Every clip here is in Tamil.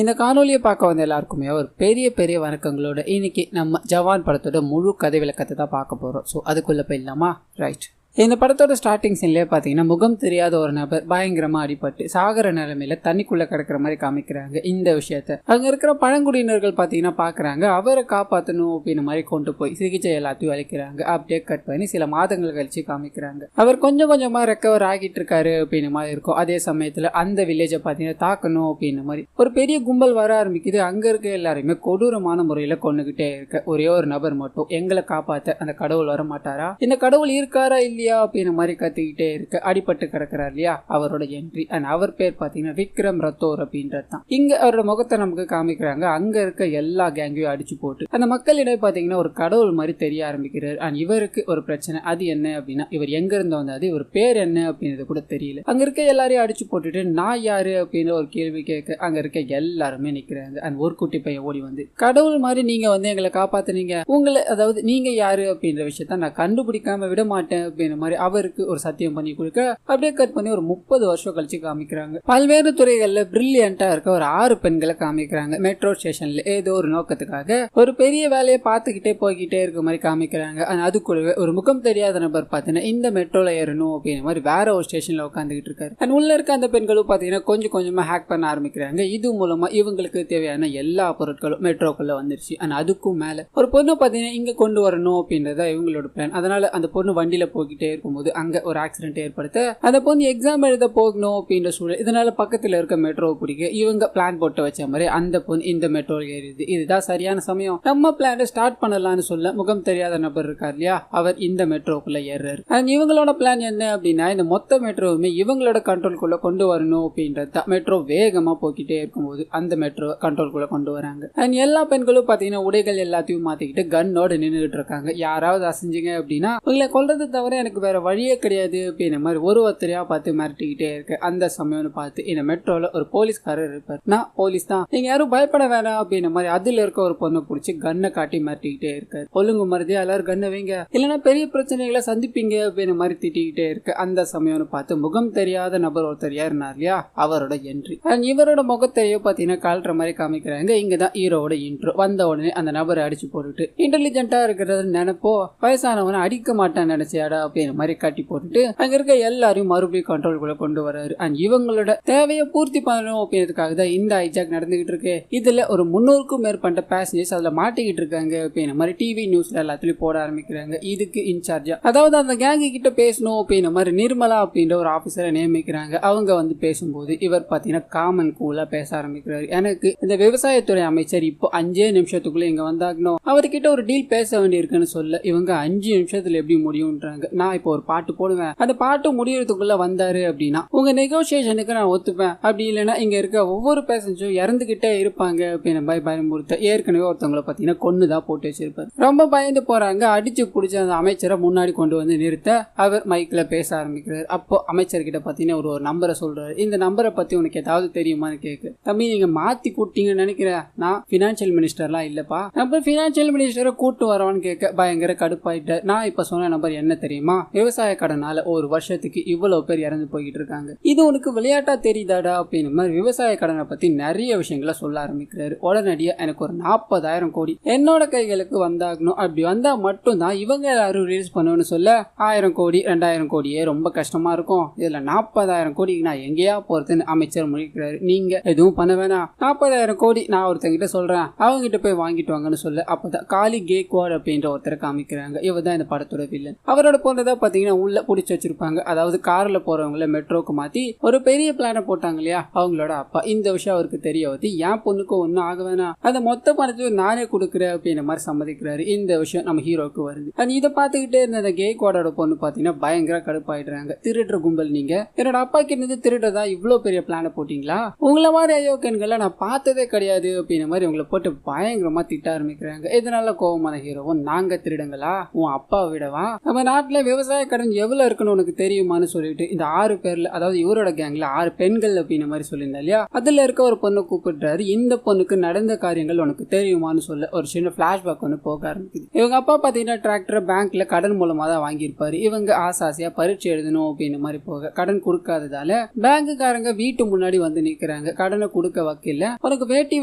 இந்த காணொலியை பார்க்க வந்த எல்லாருக்குமே ஒரு பெரிய பெரிய வணக்கங்களோட இன்னைக்கு நம்ம ஜவான் படத்தோட முழு கதை விளக்கத்தை தான் பார்க்க போறோம். ஸோ அதுக்குள்ள போயிடலாமா? ரைட். இந்த படத்தோட ஸ்டார்டிங் சீன்லேயே பார்த்தீங்கன்னா முகம் தெரியாத ஒரு நபர் பயங்கரமாக அடிபட்டு சாகர நிலைமையில தண்ணிக்குள்ளே கிடக்கிற மாதிரி காமிக்கிறாங்க. இந்த விஷயத்த அங்கே இருக்கிற பழங்குடியினர்கள் பார்த்தீங்கன்னா பார்க்குறாங்க. அவரை காப்பாற்றணும் அப்படின்ற மாதிரி கொண்டு போய் சிகிச்சை எல்லாத்தையும் அளிக்கிறாங்க. அப்படியே கட் பண்ணி சில மாதங்கள் கழிச்சு காமிக்கிறாங்க. அவர் கொஞ்சம் கொஞ்சமாக ரெக்கவர் ஆகிட்டு இருக்காரு அப்படின்ற மாதிரி இருக்கும். அதே சமயத்தில் அந்த வில்லேஜை பார்த்தீங்கன்னா தாக்கணும் அப்படின்ற மாதிரி ஒரு பெரிய கும்பல் வர ஆரம்பிக்குது. அங்கே இருக்க எல்லாருமே கொடூரமான முறையில் கொண்டுகிட்டே இருக்க ஒரே ஒரு நபர் மட்டும் எங்களை காப்பாற்ற அந்த கடவுள் வர மாட்டாரா, இந்த கடவுள் இருக்காரா இல்லையா அப்படின்ற மாதிரி கத்திக்கிட்டே இருக்கு. அடிபட்டு கிடக்கிறார் இல்லையா, அவரோட என்ட்ரி. அண்ட் அவர் பேர் பார்த்தீங்கன்னா விக்ரம் ரத்தோர் அப்படின்றது தான். இங்க அவரோட முகத்தை நமக்கு காமிக்கிறாங்க. அங்க இருக்க எல்லா கேங்கையும் அடிச்சு போட்டு அந்த மக்களிடையே பார்த்தீங்கன்னா ஒரு கடவுள் மாதிரி தெரிய ஆரம்பிக்கிறார். அண்ட் இவருக்கு ஒரு பிரச்சனை. அது என்ன அப்படின்னா, இவர் எங்க இருந்து வந்தாது, இவர் பேர் என்ன அப்படின்றது கூட தெரியல. அங்க இருக்க எல்லாரையும் அடிச்சு போட்டுட்டு நான் யாரு அப்படின்னு ஒரு கேள்வி கேட்க அங்க இருக்க எல்லாருமே நிக்கிறாங்க. அண்ட் ஒரு குட்டி பையன் ஓடி வந்து, கடவுள் மாதிரி நீங்க வந்து எங்களை காப்பாத்துனீங்க, உங்களை அதாவது நீங்க யாரு அப்படின்ற விஷயத்த நான் கண்டுபிடிக்காம விட மாட்டேன் அப்படின்னு மாதிரி அவருக்கு ஒரு சத்தியம் பண்ணி கொடுக்க அப்படியே கட் பண்ணி ஒரு 30 வருஷம் கழிச்சு காமிக்கிறாங்க. பல்வேறு துறைகள்ல பிரில்லியண்டா இருக்க ஒரு 6 பெண்களை காமிக்கிறாங்க. மெட்ரோ ஸ்டேஷன்ல ஏதோ ஒரு நோக்கத்துக்காக ஒரு பெரிய வேலையை பார்த்துக்கிட்டே போய்கிட்டே இருக்க மாதிரி காமிக்கிறாங்க. அதுக்குள்ளவே ஒரு முகம் தெரியாத நபர் பார்த்தீங்கன்னா இந்த மெட்ரோல ஏறணும் அப்படின்ற மாதிரி வேற ஒரு ஸ்டேஷன்ல உட்காந்துக்கிட்டு இருக்காரு. அண்ட் உள்ள இருக்க அந்த பெண்களும் பார்த்தீங்கன்னா கொஞ்சம் கொஞ்சமா ஹேக் பண்ண ஆரம்பிக்கிறாங்க. இது மூலமா இவங்களுக்கு தேவையான எல்லா பொருட்களும் மெட்ரோக்குள்ள வந்துருச்சு. அண்ட் அதுக்கும் மேல ஒரு பொண்ணு பார்த்தீங்கன்னா இங்க கொண்டு வரணும் அப்படின்றத இவங்களோட பிளான். அதனால அந்த பொண்ணு வண்டியில போய்கிட்டே இருக்கும்போது அங்க ஒரு ஆக்சிடென்ட் ஏற்படுத்த அந்த பொண்ணு எக்ஸாம் எழுத போகணும் அப்படின்ற சூழல். இதனால பக்கத்துல இருக்க மெட்ரோ பிடிக்க இவங்க பிளான் போட்டு வச்ச மாதிரி அந்த பொண்ணு இந்த மெட்ரோ ஏறிடுது. இதுதான் சரியான சமயம், நம்ம பிளான ஸ்டார்ட் பண்ணலாம்னு சொல்ல முகம் தெரியாத நபர் இருக்கார் இல்லையா, அவர் இந்த மெட்ரோக்குள்ள ஏறாரு. அண்ட் இவங்களோட பிளான் என்ன அப்படின்னா, இந்த மொத்த மெட்ரோவுமே இவங்களோட கண்ட்ரோல்குள்ள கொண்டு வரணும் அப்படின்றத. மெட்ரோ வேகமா போய்கிட்டே இருக்கும்போது அந்த மெட்ரோ கண்ட்ரோல்குள்ள கொண்டு வராங்க. அண்ட் எல்லா பெண்களும் பாத்தீங்கன்னா உடைகள் எல்லாத்தையும் மாத்திக்கிட்டு கன்னோட நின்றுட்டு இருக்காங்க. யாராவது அசைஞ்சிங்க அப்படின்னா உங்களை கொல்றது தவிர எனக்கு வேற வழியே கிடையாது அப்படின்ற மாதிரி ஒருத்தரையா பார்த்து மிரட்டிக்கிட்டே இருக்கு. அந்த சமயம்னு பார்த்து இந்த மெட்ரோல ஒரு போலீஸ்காரர் இருப்பார். நான் போலீஸ் தான், நீங்க யாரும் பயப்பட வேணாம் அப்படின்ற மாதிரி அதுல இருக்க ஒரு பொண்ணை பிடிச்சி கண்ணை காட்டி மிரட்டிக்கிட்டே இருக்காரு. ஒழுங்கு மருதியா எல்லாரும் கண்ணை வைங்க, இல்லைன்னா பெரிய பிரச்சனைகளை சந்திப்பீங்க அப்படின்ற மாதிரி திட்டிக்கிட்டே இருக்கு. அந்த சமயம்னு பார்த்து முகம் தெரியாத நபர் ஒருத்தர் ஏறினார் இல்லையா, அவரோட என்ட்ரி. இவரோட முகத்தையோ பாத்தீங்கன்னா கால்ற மாதிரி காமிக்கிறாங்க. இங்கதான் ஹீரோட இன்ட்ரோ. வந்த உடனே அந்த நபரை அடிச்சு போட்டுட்டு இன்டெலிஜென்ட்டா இருக்கிறது நினைப்போ வயசானவனை அடிக்க மாட்டான்னு நினைச்சியாடா அப்படின்ற மாதிரி கட்டி போட்டுட்டு அங்க இருக்க எல்லாரையும் மறுபடியும் கண்ட்ரோல்குள்ள கொண்டு வராரு. அண்ட் இவங்களோட தேவையை பூர்த்தி பண்ணணும் அப்படின்றதுக்காக தான் இந்த ஹைஜாக் நடந்துகிட்டு இருக்கு. இதுல ஒரு 300க்கும் மேற்பட்ட பேசஞ்சர்ஸ் அதுல மாட்டிக்கிட்டு இருக்காங்க அப்படின்ற மாதிரி டிவி நியூஸ்ல எல்லாத்துலயும் போட ஆரம்பிக்கிறாங்க. இதுக்கு இன்சார்ஜா அதாவது அந்த கேங்கு கிட்ட பேசணும் அப்படின்ற மாதிரி நிர்மலா அப்படின்ற ஒரு ஆபீசரை நியமிக்கிறாங்க. அவங்க வந்து பேசும்போது இவர் பாத்தீங்கன்னா காமன் கூலா பேச ஆரம்பிக்கிறாரு. எனக்கு இந்த விவசாயத்துறை அமைச்சர் இப்போ 5 நிமிஷத்துக்குள்ள இங்க வந்தாகணும், அவர்கிட்ட ஒரு டீல் பேச வேண்டி இருக்குன்னு சொல்ல இவங்க 5 நிமிஷத்துல எப்படி முடியும்ன்றாங்க. நான் இப்போ ஒரு பாட்டு போடுவேன், அந்த பாட்டு முடியறதுக்குள்ள வந்தாரு அப்படின்னா உங்க நெகோசியேஷனுக்கு நான் ஒத்துப்பேன், அப்படி இல்லைன்னா இங்க இருக்க ஒவ்வொரு பேசஞ்சரும் இறந்துகிட்டே இருப்பாங்க அப்படின்னு பயமுறுத்த ஏற்கனவே ஒருத்தவங்களை பாத்தீங்கன்னா கொன்னுதான் போட்டு வச்சிருப்பாரு. ரொம்ப பயந்து போறாங்க. அடிச்சு பிடிச்ச அந்த அமைச்சரை முன்னாடி கொண்டு வந்து நிறுத்த அவர் மைக்ல பேச ஆரம்பிக்கிறார். அப்போ அமைச்சர்கிட்ட பாத்தீங்கன்னா ஒரு நம்பரை சொல்றாரு. இந்த நம்பரை பத்தி உனக்கு ஏதாவது தெரியுமான்னு கேக்கு. தம்பி நீங்க மாத்தி கூட்டிங்கன்னு நினைக்கிறேன், நான் பினான்சியல் மினிஸ்டர்லாம் இல்லப்பா, நம்ம பினான்சியல் மினிஸ்டரை கூட்டு வரவான்னு கேட்க பயங்கர கடுப்பாயிட்டார். நான் இப்ப சொன்ன நம்பர் என்ன தெரியுமா, விவசாய கடனால ஒரு வருஷத்துக்கு இவ்வளவு பேர் இறந்து போய்கிட்டு இருக்காங்க, இது உனக்கு விளையாட்டா தெரியுதாடா அப்படின்னு மாதிரி விவசாய கடனை பத்தி நிறைய விஷயங்களை சொல்ல ஆரம்பிக்கிறாரு. உடனடியா எனக்கு ஒரு 40,000 கோடி என்னோட கைகளுக்கு வந்தாகணும், அப்படி வந்தா மட்டும் தான் இவங்க எல்லாரும் ரிலீஸ் பண்ணுவேன்னு சொல்ல 1000 கோடி 2000 கோடியே ரொம்ப கஷ்டமா இருக்கும், இதுல 40,000 கோடி நான் எங்கேயா போறதுன்னு அமைச்சர் முடிக்கிறாரு. நீங்க எதுவும் பண்ண வேணாம், 40,000 கோடி நான் ஒருத்தங்கிட்ட சொல்றேன், அவங்க கிட்ட போய் வாங்கிட்டு வாங்கன்னு சொல்ல அப்பதான் காலி கேக்வாட் அப்படின்ற ஒருத்தரை காமிக்கிறாங்க. இவர் தான் இந்த படத்தோட வில்லன். அவரோட பொண்ணு தான் பாத்தீங்கன்னா உள்ள புடிச்சு வச்சிருப்பாங்க. அதாவது கார்ல போறவங்களை மெட்ரோக்கு மாத்தி ஒரு பெரிய பிளான போட்டாங்க இல்லையா, அவங்களோட அப்பா. இந்த விஷயம் அவருக்கு தெரிய வந்து என் பொண்ணுக்கு ஒன்னும் ஆக வேணாம், அந்த மொத்த பணத்தையும் நானே கொடுக்குறேன் அப்படின்ற மாதிரி சம்மதிக்கிறாரு. இந்த விஷயம் நம்ம ஹீரோக்கு வருது. இதை பார்த்துக்கிட்டே இருந்த அந்த கேக்வாடோட பொண்ணு பாத்தீங்கன்னா பயங்கர கடுப்பாயிடுறாங்க. திருடுற கும்பல் நீங்க, என்னோட அப்பா கிட்ட திருடுறதா இவ்வளவு பெரிய பிளான போட்டீங்களா, உங்களை மாதிரி அயோக்கியன்களை நான் பார்த்ததே கிடையாது அப்படின்ற மாதிரி உங்களை போட்டு பயங்கரமா திட்ட ஆரம்பிக்கிறாங்க. இதனால கோபமான ஹீரோவும் நாங்க திருடுங்களா, உன் அப்பா விடவா, நம்ம நாட்டுல விவசாய கடன் எவ்வளவு இருக்குன்னு உனக்கு தெரியுமான்னு சொல்லிட்டு இந்த 6 பேர்ல, அதாவது இவரோட கேங்ல 6 பெண்கள் அப்படின்ற மாதிரி சொல்லியிருந்தா இல்லையா, அதுல இருக்க ஒரு பொண்ணை கூப்பிடுறாரு. இந்த பொண்ணுக்கு நடந்த காரியங்கள் உனக்கு தெரியுமான்னு சொல்ல ஒரு சின்ன பிளாஷ்பேக் ஒன்று போக ஆரம்பிக்குது. இவங்க அப்பா பாத்தீங்கன்னா டிராக்டர் பேங்க்ல கடன் மூலமா தான் வாங்கியிருப்பாரு. இவங்க ஆசாசியா பரீட்சை எழுதணும் அப்படின்னு மாதிரி போக கடன் கொடுக்காததால பேங்குக்காரங்க வீட்டு முன்னாடி வந்து நிக்கிறாங்க. கடனை கொடுக்க வக்கீல்ல, உனக்கு வேட்டி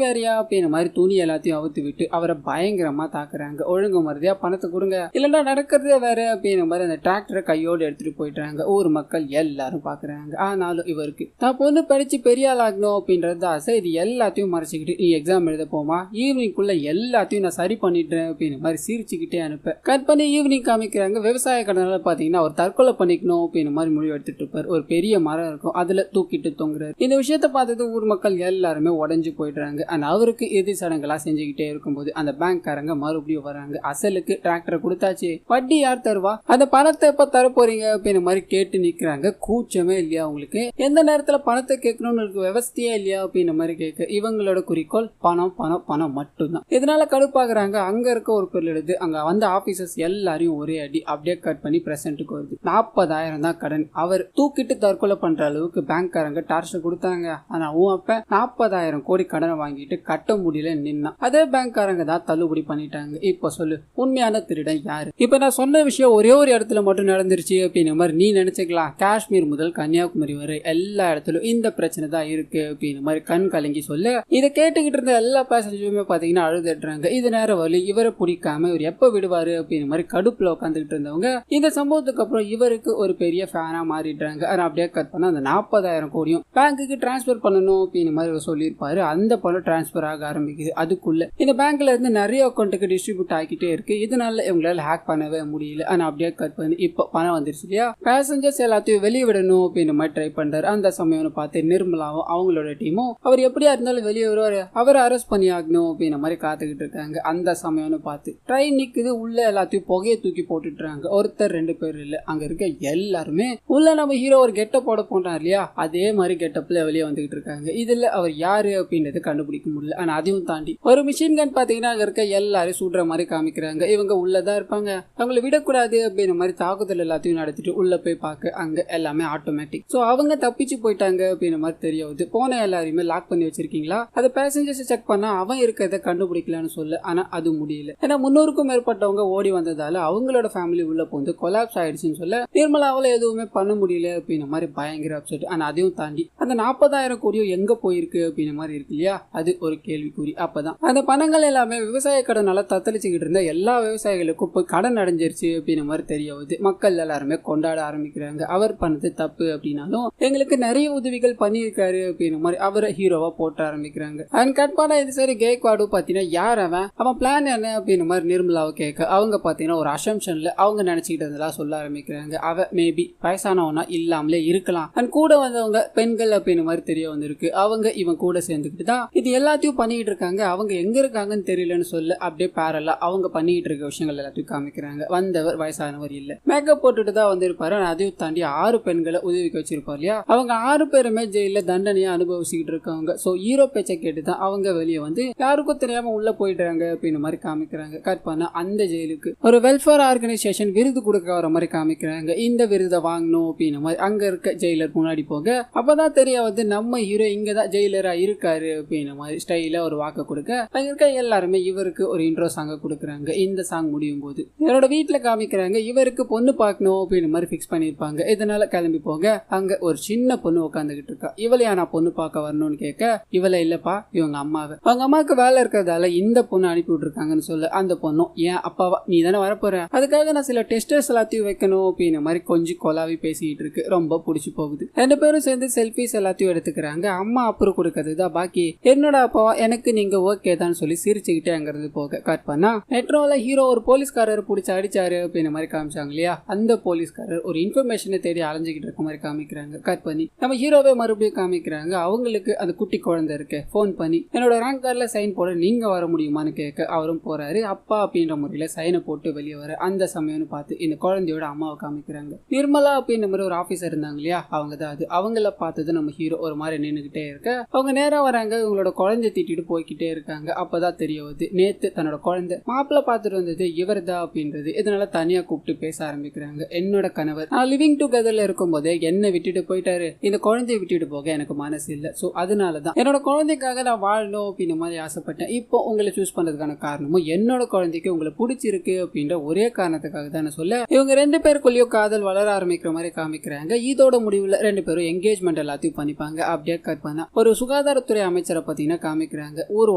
வேறையா அப்படின்ற மாதிரி துணி எல்லாத்தையும் அவுத்து விட்டு அவரை பயங்கரமா தாக்குறாங்க. ஒழுங்கு மருதியா பணத்தை கொடுங்க, இல்லைன்னா நடக்கிறதே வேற அப்படின்ற மாதிரி அந்த டிராக்டரை கையோடு எடுத்துட்டு போயிட்டாங்க. ஊர் மக்கள் எல்லாரும் பாக்குறாங்க. ஆனாலும் இவருக்கு தான் பொண்ணு படிச்சு பெரிய ஆள் ஆகணும் அப்படின்றது ஆசை. இது எல்லாத்தையும் மறைச்சிக்கிட்டு நீ எக்ஸாம் எழுத போமா, ஈவினிங்குள்ள எல்லாத்தையும் நான் சரி பண்ணிடுறேன் அப்படின்னு மாதிரி சிரிச்சுக்கிட்டே அனுப்ப கட் பண்ணி ஈவினிங் காமிக்கிறாங்க. விவசாய கடனால பாத்தீங்கன்னா அவர் தற்கொலை பண்ணிக்கணும் அப்படின்னு மாதிரி முடிவு எடுத்துட்டு இருப்பாரு. ஒரு பெரிய மரம் இருக்கும், அதுல தூக்கிட்டு தொங்குறாரு. இந்த விஷயத்த பார்த்தது ஊர் மக்கள் எல்லாருமே உடஞ்சு போயிடுறாங்க. ஆனா அவருக்கு எதிர் சடங்கெல்லாம் செஞ்சுக்கிட்டே இருக்கும்போது அந்த பேங்க்காரங்க மறுபடியும் வராங்க. அசலுக்கு டிராக்டரை கொடுத்தாச்சு, வட்டி யார் தருவா, அந்த பணத்தை எப்ப தர போறீங்க அப்படின்னு மாதிரி கேட்டு நிக்கிறாங்க. கூச்சமே இல்லையா உங்களுக்கு, எந்த நேரத்துல பணத்தை கேட்கணும்னு விவசாயே இல்லையா அப்படின்னு மாதிரி கேட்க இவங்களோட குறிக்கோள் பணம் பணம் பணம் மட்டும்தான். இதனால கடுப்பாக்குறாங்க. அங்க இருக்க ஒரு பொருள் எடுத்து அங்க வந்த ஆபீசர்ஸ் எல்லாரையும் ஒரே அடி அப்படியே கட் பண்ணி பிரசன்ட்டுக்கு வருது. 40,000 தான் கடன். அவர் தூக்கிட்டு தற்கொலை பண்ற அளவுக்கு பேங்க்காரங்க டார்ச்சர் கொடுத்தாங்க. ஆனா அப்ப 40,000 கோடி கடனை வாங்கிட்டு கட்ட முடியல நின்னா அதே பேங்க்காரங்க தான் தள்ளுபடி பண்ணிட்டாங்க. இப்ப சொல்லு, உண்மையான திருடன் யாரு? இப்ப நான் சொன்ன விஷயம் ஒரே ஒரு இடத்துல மட்டும் நடந்துருச்சு அப்படின்னு மாதிரி நீ நினைச்சுக்கலாம். காஷ்மீர் முதல் கன்னியாகுமரி வரை எல்லா இடத்துலயும் இந்த பிரச்சனை தான் இருக்கு அப்படின்னு மாதிரி கண் கலங்கி சொல்ல இதை கேட்டுக்கிட்டு இருந்த எல்லா பேசஞ்சருமே பாத்தீங்கன்னா அழுதுடுறாங்க. இது நேரம் வழி இவரை பிடிக்காம இவர் எப்ப விடுவாரு அப்படின்னு மாதிரி கடுப்புல உட்காந்துக்கிட்டு இருந்தவங்க இந்த சம்பவத்துக்கு அப்புறம் இவருக்கு ஒரு பெரிய ஃபேனா மாறிடுறாங்க. அப்படியே கட் பண்ண அந்த 40,000 கோடியும் பேங்குக்கு டிரான்ஸ்பர் பண்ணணும் அப்படின்னு மாதிரி சொல்லியிருப்பாரு. அந்த பணம் டிரான்ஸ்பர் ஆக ஆரம்பிக்குது. அதுக்குள்ள இந்த பேங்க்ல இருந்து நிறைய அக்கௌண்ட்டுக்கு டிஸ்ட்ரிபியூட் ஆகிட்டே இருக்கு. இதனால இவங்களால ஹேக் பண்ணவே முடியல. ஆனா அப்படியே கட் பண்ணி இப்ப பணம் வந்துருச்சு இல்லையா, பேசஞ்சர்ஸ் எல்லாத்தையும் வெளியே விடணும் அப்படின்னு மாதிரி ட்ரை பண்றாரு. அந்த சமயம் பார்த்து நிர்மலாவும் அவங்களோட டீமும் அவர் எப்படியா இருந்தாலும் வெளியே வருவாரு, அவரை அரெஸ்ட் பண்ணி ஆகணும் அப்படின்னு மாதிரி காத்துக்கிட்டு இருக்காங்க. அந்த சமயம்னு பார்த்து ட்ரெயின் நிக்குது, உள்ள எல்லாத்தையும் புகையை தூக்கி போட்டுட்டுறாங்க. ஒருத்தர் 2 பேர் இல்ல, அங்க இருக்க எல்லாருமே உள்ள நம்ம ஹீரோ ஒரு கெட்டப் போட போனார் இல்லையா, அதே மாதிரி கெட்டப்ல வெளியே வந்துகிட்டு இருக்காங்க. இதுல அவர் யாரு அப்படின்றது கண்டுபிடிக்க முடியல. ஆனா அதையும் தாண்டி ஒரு மிஷின் கன் பாத்தீங்கன்னா அங்க இருக்க எல்லாரும் சுடுற மாதிரி காமிக்கிறாங்க. இவங்க உள்ளதான் இருப்பாங்க, அவங்களை விடக்கூடாது அப்படின்ற மாதிரி தாக்குதல் எல்லாத்தையும் நடத்திட்டு உள்ள போய் பார்க்க அங்க எல்லாமே ஆட்டோமேட்டிக். சோ அவங்க தப்பிச்சு போயிட்டாங்க அப்படின்ற மாதிரி தெரியாது. போன எல்லாரையுமே லாக் பண்ணி வச்சிருக்கீங்களா, அதை பேசஞ்சர்ஸ் செக் பண்ணா அவன் இருக்கிறத கண்டுபிடிக்கலான்னு சொல்ல, ஆனா அது முடியல. ஏன்னா 300க்கும் மேற்பட்டவங்க ஓடி வந்ததால அவங்களோட ஃபேமிலி உள்ள போந்து கொலாப்ஸ் ஆயிடுச்சுன்னு சொல்ல நிர்மலாவால எதுவுமே பண்ண முடியல அப்படின்ற மாதிரி பயங்கர அப்செட். ஆனா அதையும் தாண்டி அந்த 40,000 கோடியும் எங்க போயிருக்கு அப்படின்ற மாதிரி இருக்கு இல்லையா, அது ஒரு கேள்விக்குறி. அப்பதான் அந்த பணங்கள் எல்லாமே விவசாய கடனால தத்தளிச்சுக்கிட்டு இருந்த எல்லா விவசாயிகளுக்கும் போய் கடன் அடைஞ்சிருச்சு அப்படின்ற மாதிரி தெரிய வருது. மக்கள் எல்லாருமே கொண்டாட ஆரம்பிக்கிறாங்க. அவர் பண்ணது தப்பு அப்படின்னாலும் எங்களுக்கு நிறைய உதவிகள் பண்ணியிருக்காரு அப்படின்ற மாதிரி அவரை ஹீரோவா போட்ட ஆரம்பிக்கிறாங்க. அண்ட் கட் பண்ண இது சரி கேக்வாடு பாத்தீங்கன்னா யார் அவன் பிளான் என்ன அப்படின்ற மாதிரி நிர்மலாவை கேட்க அவங்க பாத்தீங்கன்னா ஒரு அசம்ஷன்ல அவங்க நினைச்சுக்கிட்டு இருந்ததெல்லாம் சொல்ல ஆரம்பிக்கிறாங்க. அவ மேபி வயசானவனா இல்லாமலே இருக்கலாம். அண்ட் கூட வந்தவங்க பெண்கள் அப்படின்ற மாதிரி தெரிய வந்திருக்கு. அவங்க இவன் கூட சேர்ந்துக்கிட்டு தான் இது எல்லாத்தையும் பண்ணிட்டு இருக்காங்க. அவங்க எங்க இருக்காங்கன்னு தெரியலன்னு சொல்ல அப்படியே பேரலா அவங்க பண்ணிட்டு இருக்க விஷயங்கள் எல்லாத்தையும் காமிக்கிறாங்க. வந்தவர் வயசானவர் இல்ல, மேக்கப் போட்டுட்டு தான் வந்திருப்பாரு. அதையும் தாண்டி 6 பெண்களை உதவிக்கு வச்சிருப்பாரு இல்லையா, அவங்க 6 பேருமே ஜெயில தண்டனையா அனுபவிச்சுக்கிட்டு இருக்காங்க. சோ ஹீரோ பேச்சை கேட்டுதான் அவங்க வெளியே வந்து யாருக்கும் தெரியாம உள்ள போயிடுறாங்க அப்படின்னு மாதிரி காமிக்கிறாங்க. கட் பண்ண அந்த ஜெயிலுக்கு ஒரு வெல்ஃபேர் ஆர்கனைசேஷன் விருது கொடுக்க வர மாதிரி காமிக்கிறாங்க. இந்த விருதை வாங்கணும் அப்படின்னு மாதிரி அங்க இருக்க ஜெயிலர் முன்னாடி போக அப்பதான் தெரிய வந்து நம்ம ஹீரோ இங்கதான் ஜெயிலரா இருக்காரு அப்படின்னு மாதிரி ஸ்டைல ஒரு வாக்க கொடுக்க அங்க இருக்க எல்லாருமே இவருக்கு ஒரு இன்ட்ரோ சாங்க கொடுக்குறாங்க. இந்த சாங் முடியும் போது இவரோட வீட்டுல காமிக்கிறாங்க. இவருக்கு பொண்ணு பார்க்கணும் அப்படின்னு மாதிரி பிக்ஸ் பண்ணிருப்பாங்க. இதனால கிளம்பி போக அங்க ஒரு சின்ன பொண்ணு உட்காந்துகிட்டு இருக்கா. இவளையா நான் பொண்ணு பார்க்க வரணும்னு கேட்க இவளை இல்லப்பா இவங்க அம்மாவை, அவங்க அம்மாவுக்கு வேலை இருக்கிறதால இந்த பொண்ணு அனுப்பி விட்டுருக்காங்கன்னு சொல்ல அந்த பொண்ணும் ஏன் அப்பாவா நீ தானே வரப்போற, அதுக்காக நான் சில டெஸ்டர்ஸ் எல்லாத்தையும் வைக்கணும் அப்படின்னு மாதிரி கொஞ்சம் கொலாவி பேசிக்கிட்டு இருக்கு. ரொம்ப பிடிச்சி போகுது. 2 பேரும் சேர்ந்து செல்ஃபிஸ் எல்லாத்தையும் எடுத்துக்கிறாங்க. அம்மா அப்புறம் கொடுக்கறது தான் பாக்கி. என்னோட அப்பாவா எனக்கு நீங்க ஓகே தான் சொல்லி சிரிச்சுக்கிட்டே அங்கிருந்து போக கட் பண்ணா மெட்ரோல ஹீரோ ஒரு போலீஸ்காரர் பிடிச்சி அடிச்சாரு அப்படின்னு மாதிரி காமிச்சாங்க இல்லையா, அந்த போலீஸ்காரர் ஒரு இன்ஃபர்மேஷனை தேடி அலைஞ்சிக்கிட்டு இருக்க மாதிரி காமிக்கிறாங்க. கட் பண்ணி நம்ம ஹீரோவே மறுபடியும் காமிக்கிறாங்க. அவங்களுக்கு அந்த குட்டி குழந்தை இருக்கு, போன் பண்ணி என்னோட ரேங்க் கார்டுல சைன் போட நீங்க வர முடியுமான்னு கேட்க அவரும் போறாரு. அப்பா அப்படின்ற முறையில சைனை போட்டு வெளியே வர அந்த சமயம்னு பார்த்து இந்த குழந்தையோட அம்மாவை காமிக்கிறாங்க. நிர்மலா அப்படின்ற மாதிரி ஒரு ஆபீசர் இருந்தாங்க இல்லையா, அவங்க தான் அது. அவங்கள பார்த்தது நம்ம ஹீரோ ஒரு மாதிரி நின்னுகிட்டே இருக்க அவங்க நேரா வராங்க. இவங்களோட குழந்தை திட்டிட்டு போய்கிட்டே இருக்காங்க. அப்பதான் தெரிய வருது நேத்து தன்னோட குழந்தை மாப்பிள்ள பார்த்துட்டு வந்தது இவர் தான் அப்படின்றது. இதனால தனியா கூப்பிட்டு பேச ஆரம்பிக்கிறாங்க. என்னோட கணவர் நான் லிவிங் டுகெதர்ல இருக்கும் போதே என்ன விட்டுட்டு போயிட்டாரு, இந்த குழந்தைய விட்டுட்டு போக எனக்கு மனசு இல்ல. சோ அதனாலதான் என்னோட குழந்தைக்காக நான் வாழணும் அப்படின்ற மாதிரி ஆசைப்பட்டேன். இப்போ உங்களை சூஸ் பண்றதுக்கான காரணமும் என்னோட குழந்தைக்கு உங்களை பிடிச்சிருக்கு அப்படின்ற ஒரே காரணத்துக்காக தான் சொல்ல இவங்க 2 பேருக்குள்ளேயும் காதல் வளர ஆரம்பிக்கிற மாதிரி காமிக்கிறாங்க. இதோட முடிவுல 2 பேரும் என்கேஜ்மெண்ட் எல்லாத்தையும் பண்ணிப்பாங்க. அப்படியே கட் பண்ண ஒரு சுகாதாரத்துறை அமைச்சரை பாத்தீங்கன்னா காமிக்கிறாங்க. ஊர்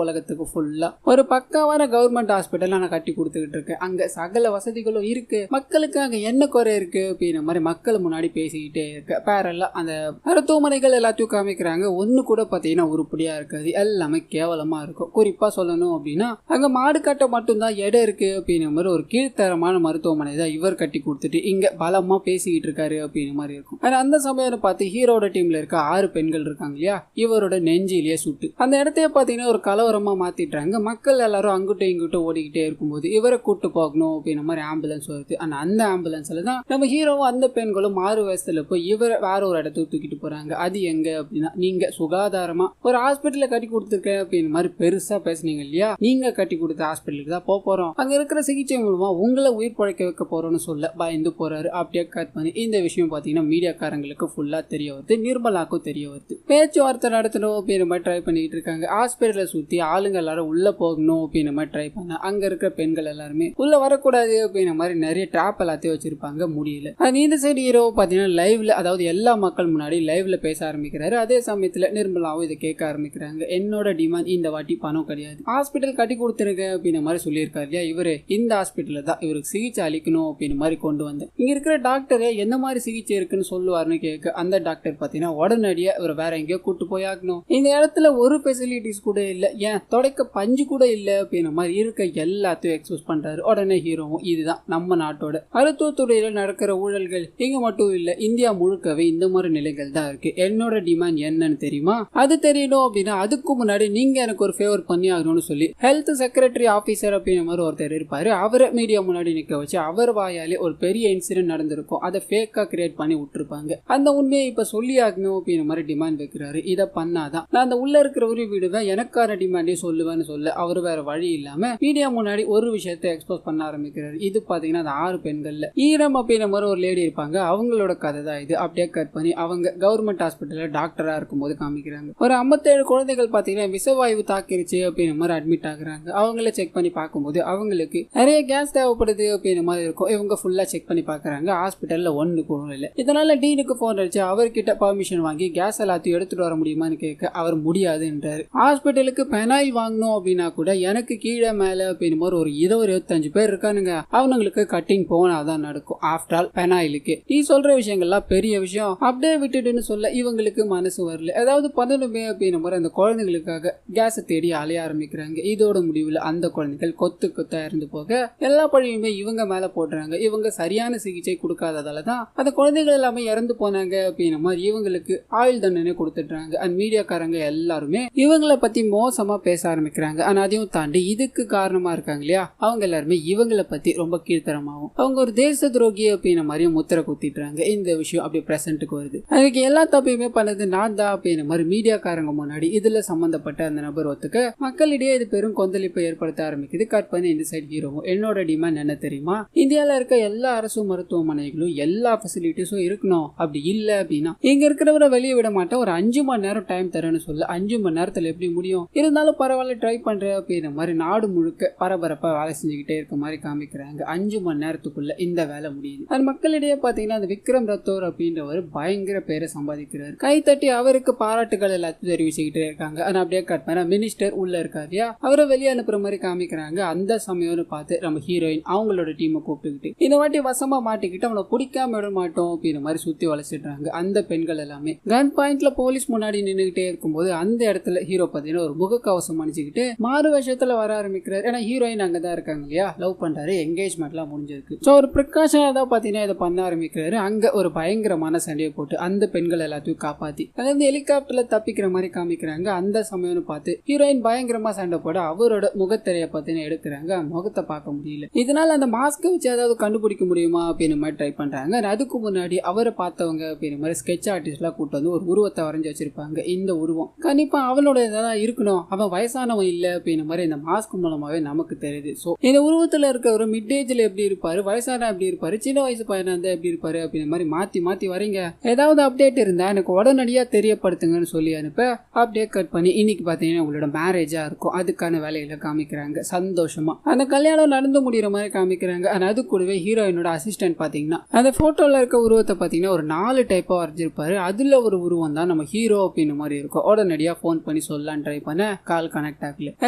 உலகத்துக்கு ஃபுல்லா ஒரு பக்காவான கவர்மெண்ட் ஹாஸ்பிட்டல் நான் கட்டி கொடுத்துக்கிட்டு இருக்கேன், அங்க சகல வசதிகளும் இருக்கு, மக்களுக்கு அங்க என்ன குறை இருக்கு அப்படின்ற மாதிரி மக்கள் முன்னாடி பேசிக்கிட்டே இருக்கு. பேரெல்லாம் அந்த மருத்துவமனைகள் எல்லாத்தையும் காமிக்கிறாங்க. ஒண்ணு கூட பாத்தீங்கன்னா உருப்படியா இருக்காது, எல்லாமே கேவலமா இருக்கும். குறிப்பா சொல்லணும் அப்படின்னா அங்க மாடு கட்ட மட்டும்தான் இடம் இருக்கு அப்படின்ற மாதிரி ஒரு கீழ்த்தரமான மருத்துவமனை தான் இவர் கட்டி கொடுத்துட்டு இங்க பலமா பேசிக்கிட்டு இருக்காரு அப்படின்ற மாதிரி இருக்கும். ஆனா அந்த சமயம் பார்த்து ஹீரோட டீம்ல இருக்க 6 பெண்கள் இருக்காங்க இல்லையா, இவரோட நெஞ்சிலேயே சுட்டு அந்த இடத்தையே பாத்தீங்கன்னா ஒரு கலவரமா மாத்திட்டாங்க. மக்கள் எல்லாரும் அங்கிட்டும் இங்கிட்டும் ஓடிக்கிட்டே இருக்கும்போது இவரை கூட்டு போகணும் அப்படின்ற மாதிரி ஆம்புலன்ஸ் வருது. ஆனா அந்த ஆம்புலன்ஸ்ல தான் நம்ம ஹீரோவும் அந்த பெண்களும் 6 வயசுல போய் இவரை வேற ஒரு இடத்துக்கு தூக்கிட்டு போறாங்க. அது எங்க அப்படின்னா, நீங்க சுகாதாரமா ஒரு ஹாஸ்பிட்டல கட்டி கொடுத்துருக்க அப்படின்னு மாதிரி பெருசா பேசுனீங்க இல்லையா, நீங்க கட்டி கொடுத்த ஹாஸ்பிட்டலுக்கு தான் போறோம், அங்க இருக்கிற சிகிச்சை மூலமா உங்களை உயிர் பழைக்க வைக்க போறோம்னு சொல்ல பயந்து போறாரு. அப்படியே கட் பண்ணி இந்த விஷயம் பாத்தீங்கன்னா மீடியாக்காரங்களுக்கு ஃபுல்லா தெரிய வருது, நிர்மலாக்கும் தெரிய வருது. பேச்சுவார்த்தை நடத்தணும் அப்படின்ற மாதிரி ட்ரை பண்ணிட்டு இருக்காங்க. ஹாஸ்பிட்டலை சுத்தி ஆளுங்க எல்லாரும் உள்ள போகணும் அப்படின்ற மாதிரி ட்ரை பண்ண அங்க இருக்கிற பெண்கள் எல்லாருமே உள்ள வரக்கூடாது அப்படின்ற மாதிரி நிறைய ட்ராப் எல்லாத்தையும் வச்சிருப்பாங்க, முடியல. இந்த சைடு ஹீரோ பாத்தீங்கன்னா லைவ்ல, அதாவது எல்லா மக்கள் முன்னாடி லைவ்ல பேச ஆரம்பிக்கிறாரு. அதே சமயத்துல நிர்மலாவும் இதை கேட்க ஆரம்பிக்கிறாங்க. என்னோட டிமாண்ட் இந்த வாட்டி பணம் கிடையாது, ஹாஸ்பிட்டல் கட்டி கொடுத்துருங்க அப்படின்ற மாதிரி சொல்லியிருக்காரு இல்லையா இவரு, இந்த ஹாஸ்பிட்டல்ல தான் இவருக்கு சிகிச்சை அளிக்கணும் அப்படின்ற மாதிரி கொண்டு வந்தேன். இங்க இருக்கிற டாக்டரே என்ன மாதிரி சிகிச்சை இருக்குன்னு சொல்லுவாருன்னு கேட்க அந்த டாக்டர் பாத்தீங்கன்னா உடனடியா இவர் வேற எங்கேயோ கூட்டு போயாகணும், இந்த இடத்துல ஒரு ஃபெசிலிட்டிஸ் கூட இல்ல, ஏன் தொடக்க பஞ்சு கூட இல்ல அப்படின்ற மாதிரி இருக்க எல்லாத்தையும் எக்ஸ்போஸ் பண்றாரு. உடனே ஹீரோவும் இதுதான் நம்ம நாட்டோட மருத்துவத்துறையில நடக்கிற ஊழல்கள், இங்க மட்டும் இல்ல இந்தியா முழுக்கவே இந்த மாதிரி நிலைகள் தான் இருக்கு, என்னோட டிமாண்ட் என்னன்னு தெரியுமா, அது தெரியணும் அப்படின்னா அதுக்கு முன்னாடி நீங்க எனக்கு ஒரு ஃபேவர் பண்ணி ஆகணும்னு சொல்லி ஹெல்த் செக்ரட்டரி ஆபீசர் அப்படின்ற மாதிரி ஒருத்தர் இருப்பாரு. அவரை மீடியா முன்னாடி நிக்க வச்சு அவர் வாயாலே ஒரு பெரிய இன்சிடென்ட் நடந்திருக்கும், அதை ஃபேக்கா கிரியேட் பண்ணி விட்டுருப்பாங்க, அந்த உண்மையை இப்ப சொல்லி ஆகணும் அப்படின்ற மாதிரி டிமாண்ட் வைக்கிறாரு. இதை பண்ணாதான் நான் அந்த உள்ள இருக்கிற ஒரு விடுவேன், எனக்கான டிமாண்டே சொல்லுவேன்னு சொல்ல அவர் வேற வழி இல்லாம மீடியா முன்னாடி ஒரு விஷயத்தை எக்ஸ்போஸ் பண்ண ஆரம்பிக்கிறாரு. இது பாத்தீங்கன்னா அந்த 6 பெண்கள்ல ஈரம் அப்படின்ற மாதிரி ஒரு லேடி இருப்பாங்க, அவங்களோட கதை தான் இது. அப்படியே கட் பண்ணி அவங்க கவர்மெண்ட் ஹாஸ்பிட்டல்ல டாக்டரா இருக்கும்போது காமிக்கிறாங்க. ஒரு 57 குழந்தைகள் பாத்தீங்கன்னா விஷவாயு தாக்கிருச்சு அப்படின்ற மாதிரி அட்மிட் ஆகுறாங்க. அவங்கள செக் பண்ணி பார்க்கும்போது அவங்களுக்கு நிறைய கேஸ் தேவைப்படுது அப்படின்ற மாதிரி இருக்கும். இவங்க ஃபுல்லா செக் பண்ணி பாக்குறாங்க, ஹாஸ்பிட்டல்ல ஒண்ணு கூட இல்ல. இதனால டீனுக்கு போன் அடிச்சு அவர்கிட்ட பர்மிஷன் வாங்கி கேஸ் எல்லாத்தையும் எடுத்துட்டு வர முடியுமான்னு கேட்க அவர் முடியாதுன்றாரு. ஹாஸ்பிட்டலுக்கு பெனாயில் வாங்கணும் அப்படின்னா கூட எனக்கு கீழே மேல அப்படின்னு ஒரு 25 பேர் இருக்கானுங்க, அவங்களுக்கு கட்டிங் போனாதான் நடக்கும். ஆஃப்டர் ஆல் பெனாயிலுக்கு நீ சொல்ற விஷயங்கள்லாம் பெரிய விஷயம் அப்படியே விட்டுட்டுன்னு சொல்ல இவங்களுக்கு மனசு வரல. ஏதாவது பண்ணணுமே அப்படின்னு மாதிரி அந்த குழந்தைகளுக்காக கேஸை தேடி அலைய ஆரம்பிக்கிறாங்க. இதோட முடிவுல அந்த குழந்தைகள் கொத்து கொத்தா இருந்து போக எல்லா பழியுமே இவங்க மேல போடுறாங்க. இவங்க சரியான சிகிச்சை கொடுக்காததால தான் அந்த குழந்தைகள் எல்லாமே இறந்து போனாங்க அப்படின்ற மாதிரி இவங்களுக்கு ஆயுள் தண்டனை கொடுத்துடுறாங்க. அண்ட் மீடியாக்காரங்க எல்லாருமே இவங்களை பத்தி மோசமா பேச ஆரம்பிக்கிறாங்க. ஆனா அதையும் தாண்டி இதுக்கு காரணமா இருக்காங்க இல்லையா, அவங்க எல்லாருமே இவங்களை பத்தி ரொம்ப கீழ்த்தரமாவும் அவங்க ஒரு தேச துரோகி அப்படின்ற மாதிரியும் முத்திர குத்திட்டுறாங்க. இந்த விஷயம் அப்படி பிரசன்ட்டுக்கு வருது. அதுக்கு எல்லா தப்பையுமே பண்ணது நான் தான் அப்படின்ற மாதிரி மீடியாக்காரங்க முன்னாடி இதுல சம்பந்தப்பட்ட அந்த நபர் ஒத்துக்க மக்களிடையே இது பெரும் கொந்தளிப்பை ஏற்படுத்த ஆரம்பிக்குது. கட் பண்ணி இந்த சைடு ஹீரோவும் என்னோட டிமாண்ட் என்ன தெரியுமா, இந்தியால இருக்க எல்லா அரசு மருத்துவமனைகளும் எல்லா ஃபெசிலிட்டிஸும் இருக்கணும், அப்படி இல்ல அப்படின்னா இங்க இருக்கிறவரை வெளியே விட மாட்டேன், ஒரு 5 மணி நேரம் டைம் தரேன்னு சொல்ல 5 மணி நேரத்துல எப்படி முடியும், இருந்தாலும் பரவாயில்ல ட்ரை பண்றேன் அப்படின்ற மாதிரி நாடு முழுக்க பரபரப்பா வேலை செஞ்சுக்கிட்டே இருக்க மாதிரி காமிக்கிறாங்க. 5 மணி நேரத்துக்குள்ள இந்த வேலை முடியுது. அது மக்களிடையே பாத்தீங்கன்னா அந்த விக்ரம் ரத்தோர் அப்படின்றவர் பயங்கர பேரை சம்பாதிக்கிறார். கை தட்டி அவருக்கு பாராட்டுகள் எல்லாத்தையும் தெரிவிச்சுக்கிட்டே இருக்காங்க. ஆனா அப்படியே கட் பண்ண மினிஸ்டர் உள்ள இருக்காரியா அவரை வெளியே அனுப்புற மாதிரி காமிக்கிறாங்க. அந்த சமயம்னு பார்த்து நம்ம ஹீரோயின் அவங்களோட டீமை கூப்பிட்டுக்கிட்டு இந்த வாட்டி வசமா மாட்டிக்கிட்டு அவனை பிடிக்காம விட மாட்டோம் அப்படின்ற மாதிரி சுத்தி வளைச்சிடுறாங்க. அந்த பெண்கள் எல்லாமே கன் பாயிண்ட்ல போலீஸ் முன்னாடி நின்றுகிட்டே இருக்கும்போது அந்த இடத்துல ஹீரோ பாத்தீங்கன்னா ஒரு முகக்கவசம் அணிச்சுக்கிட்டு மாறு விஷயத்துல வர ஆரம்பிக்கிறாரு. ஏன்னா ஹீரோயின் அங்கதான் இருக்காங்க இல்லையா, லவ் பண்றாரு, என்கேஜ்மெண்ட் எல்லாம் முடிஞ்சிருக்கு. சோ ஒரு பிரிகாஷனா தான் பாத்தீங்கன்னா இதை பண்ண ஆரம்பிக்கிறாரு. அங்க ஒரு பயங்கரமான சண்டையை போட்டு அந்த பெண்கள் எல்லாத்தையும் காப்பாத்தி அதாவது ஹெலிகாப்டர்ல தப்பிக்கிற மாதிரி காமிக்கிறாங்க. அந்த சமயம்னு பார்த்து ஹீரோயின் பயங்கரமா சண்டை போட அவரோட முகத்திரைய பார்த்தீங்கன்னா எடுக்கிறாங்க. முகத்தை பார்க்க முடியல. இதனால அந்த மாஸ்கை வச்சு ஏதாவது கண்டுபிடிக்க முடியுமா அப்படின்னு மாதிரி ட்ரை பண்றாங்க. அதுக்கு முன்னாடி அவரை பார்த்தவங்க அப்படின்னு மாதிரி ஸ்கெட்ச் ஆர்டிஸ்ட் எல்லாம் கூட்டு வந்து ஒரு உருவத்தை வரைஞ்சி வச்சிருப்பாங்க. இந்த உருவம் கண்டிப்பா அவனோட தான் இருக்கணும், அவன் வயசானவன் இல்ல அப்படின்னு மாதிரி இந்த மாஸ்க் மூலமாவே நமக்கு தெரியுது. சோ இந்த உருவத்துல இருக்க ஒரு மிட் ஏஜ்ல எப்படி இருப்பாரு, வயசான வயசான எப்படி இருப்பாரு, சின்ன வயசு பையனா இருந்தா எப்படி இருப்பாரு அப்படின்ற மாதிரி மாத்தி மாத்தி வரீங்க, ஏதாவது அப்டேட் இருந்தா எனக்கு உடனடியா தெரியப்படுத்துங்கன்னு சொல்லி அனுப்ப அப்படியே கட் பண்ணி இன்னைக்கு பாத்தீங்கன்னா உங்களோட மேரேஜா இருக்கும். அதுக்கான வேலையில காமிக்கிறாங்க சந்தோஷமா. அந்த கல்யாணம் நடந்து முடிகிற மாதிரி காமிக்கிறாங்க. ஆனா அது கூடவே ஹீரோயினோட அசிஸ்டன்ட் பாத்தீங்கன்னா அந்த போட்டோல இருக்க உருவத்தை பாத்தீங்கன்னா ஒரு 4 டைப்பா வரைஞ்சிருப்பாரு. அதுல ஒரு உருவம் தான் நம்ம ஹீரோ அப்படின்னு மாதிரி இருக்கும். உடனடியா போன் பண்ணி சொல்லலாம் ட்ரை பண்ண கால் கனெக்ட் ஆகல.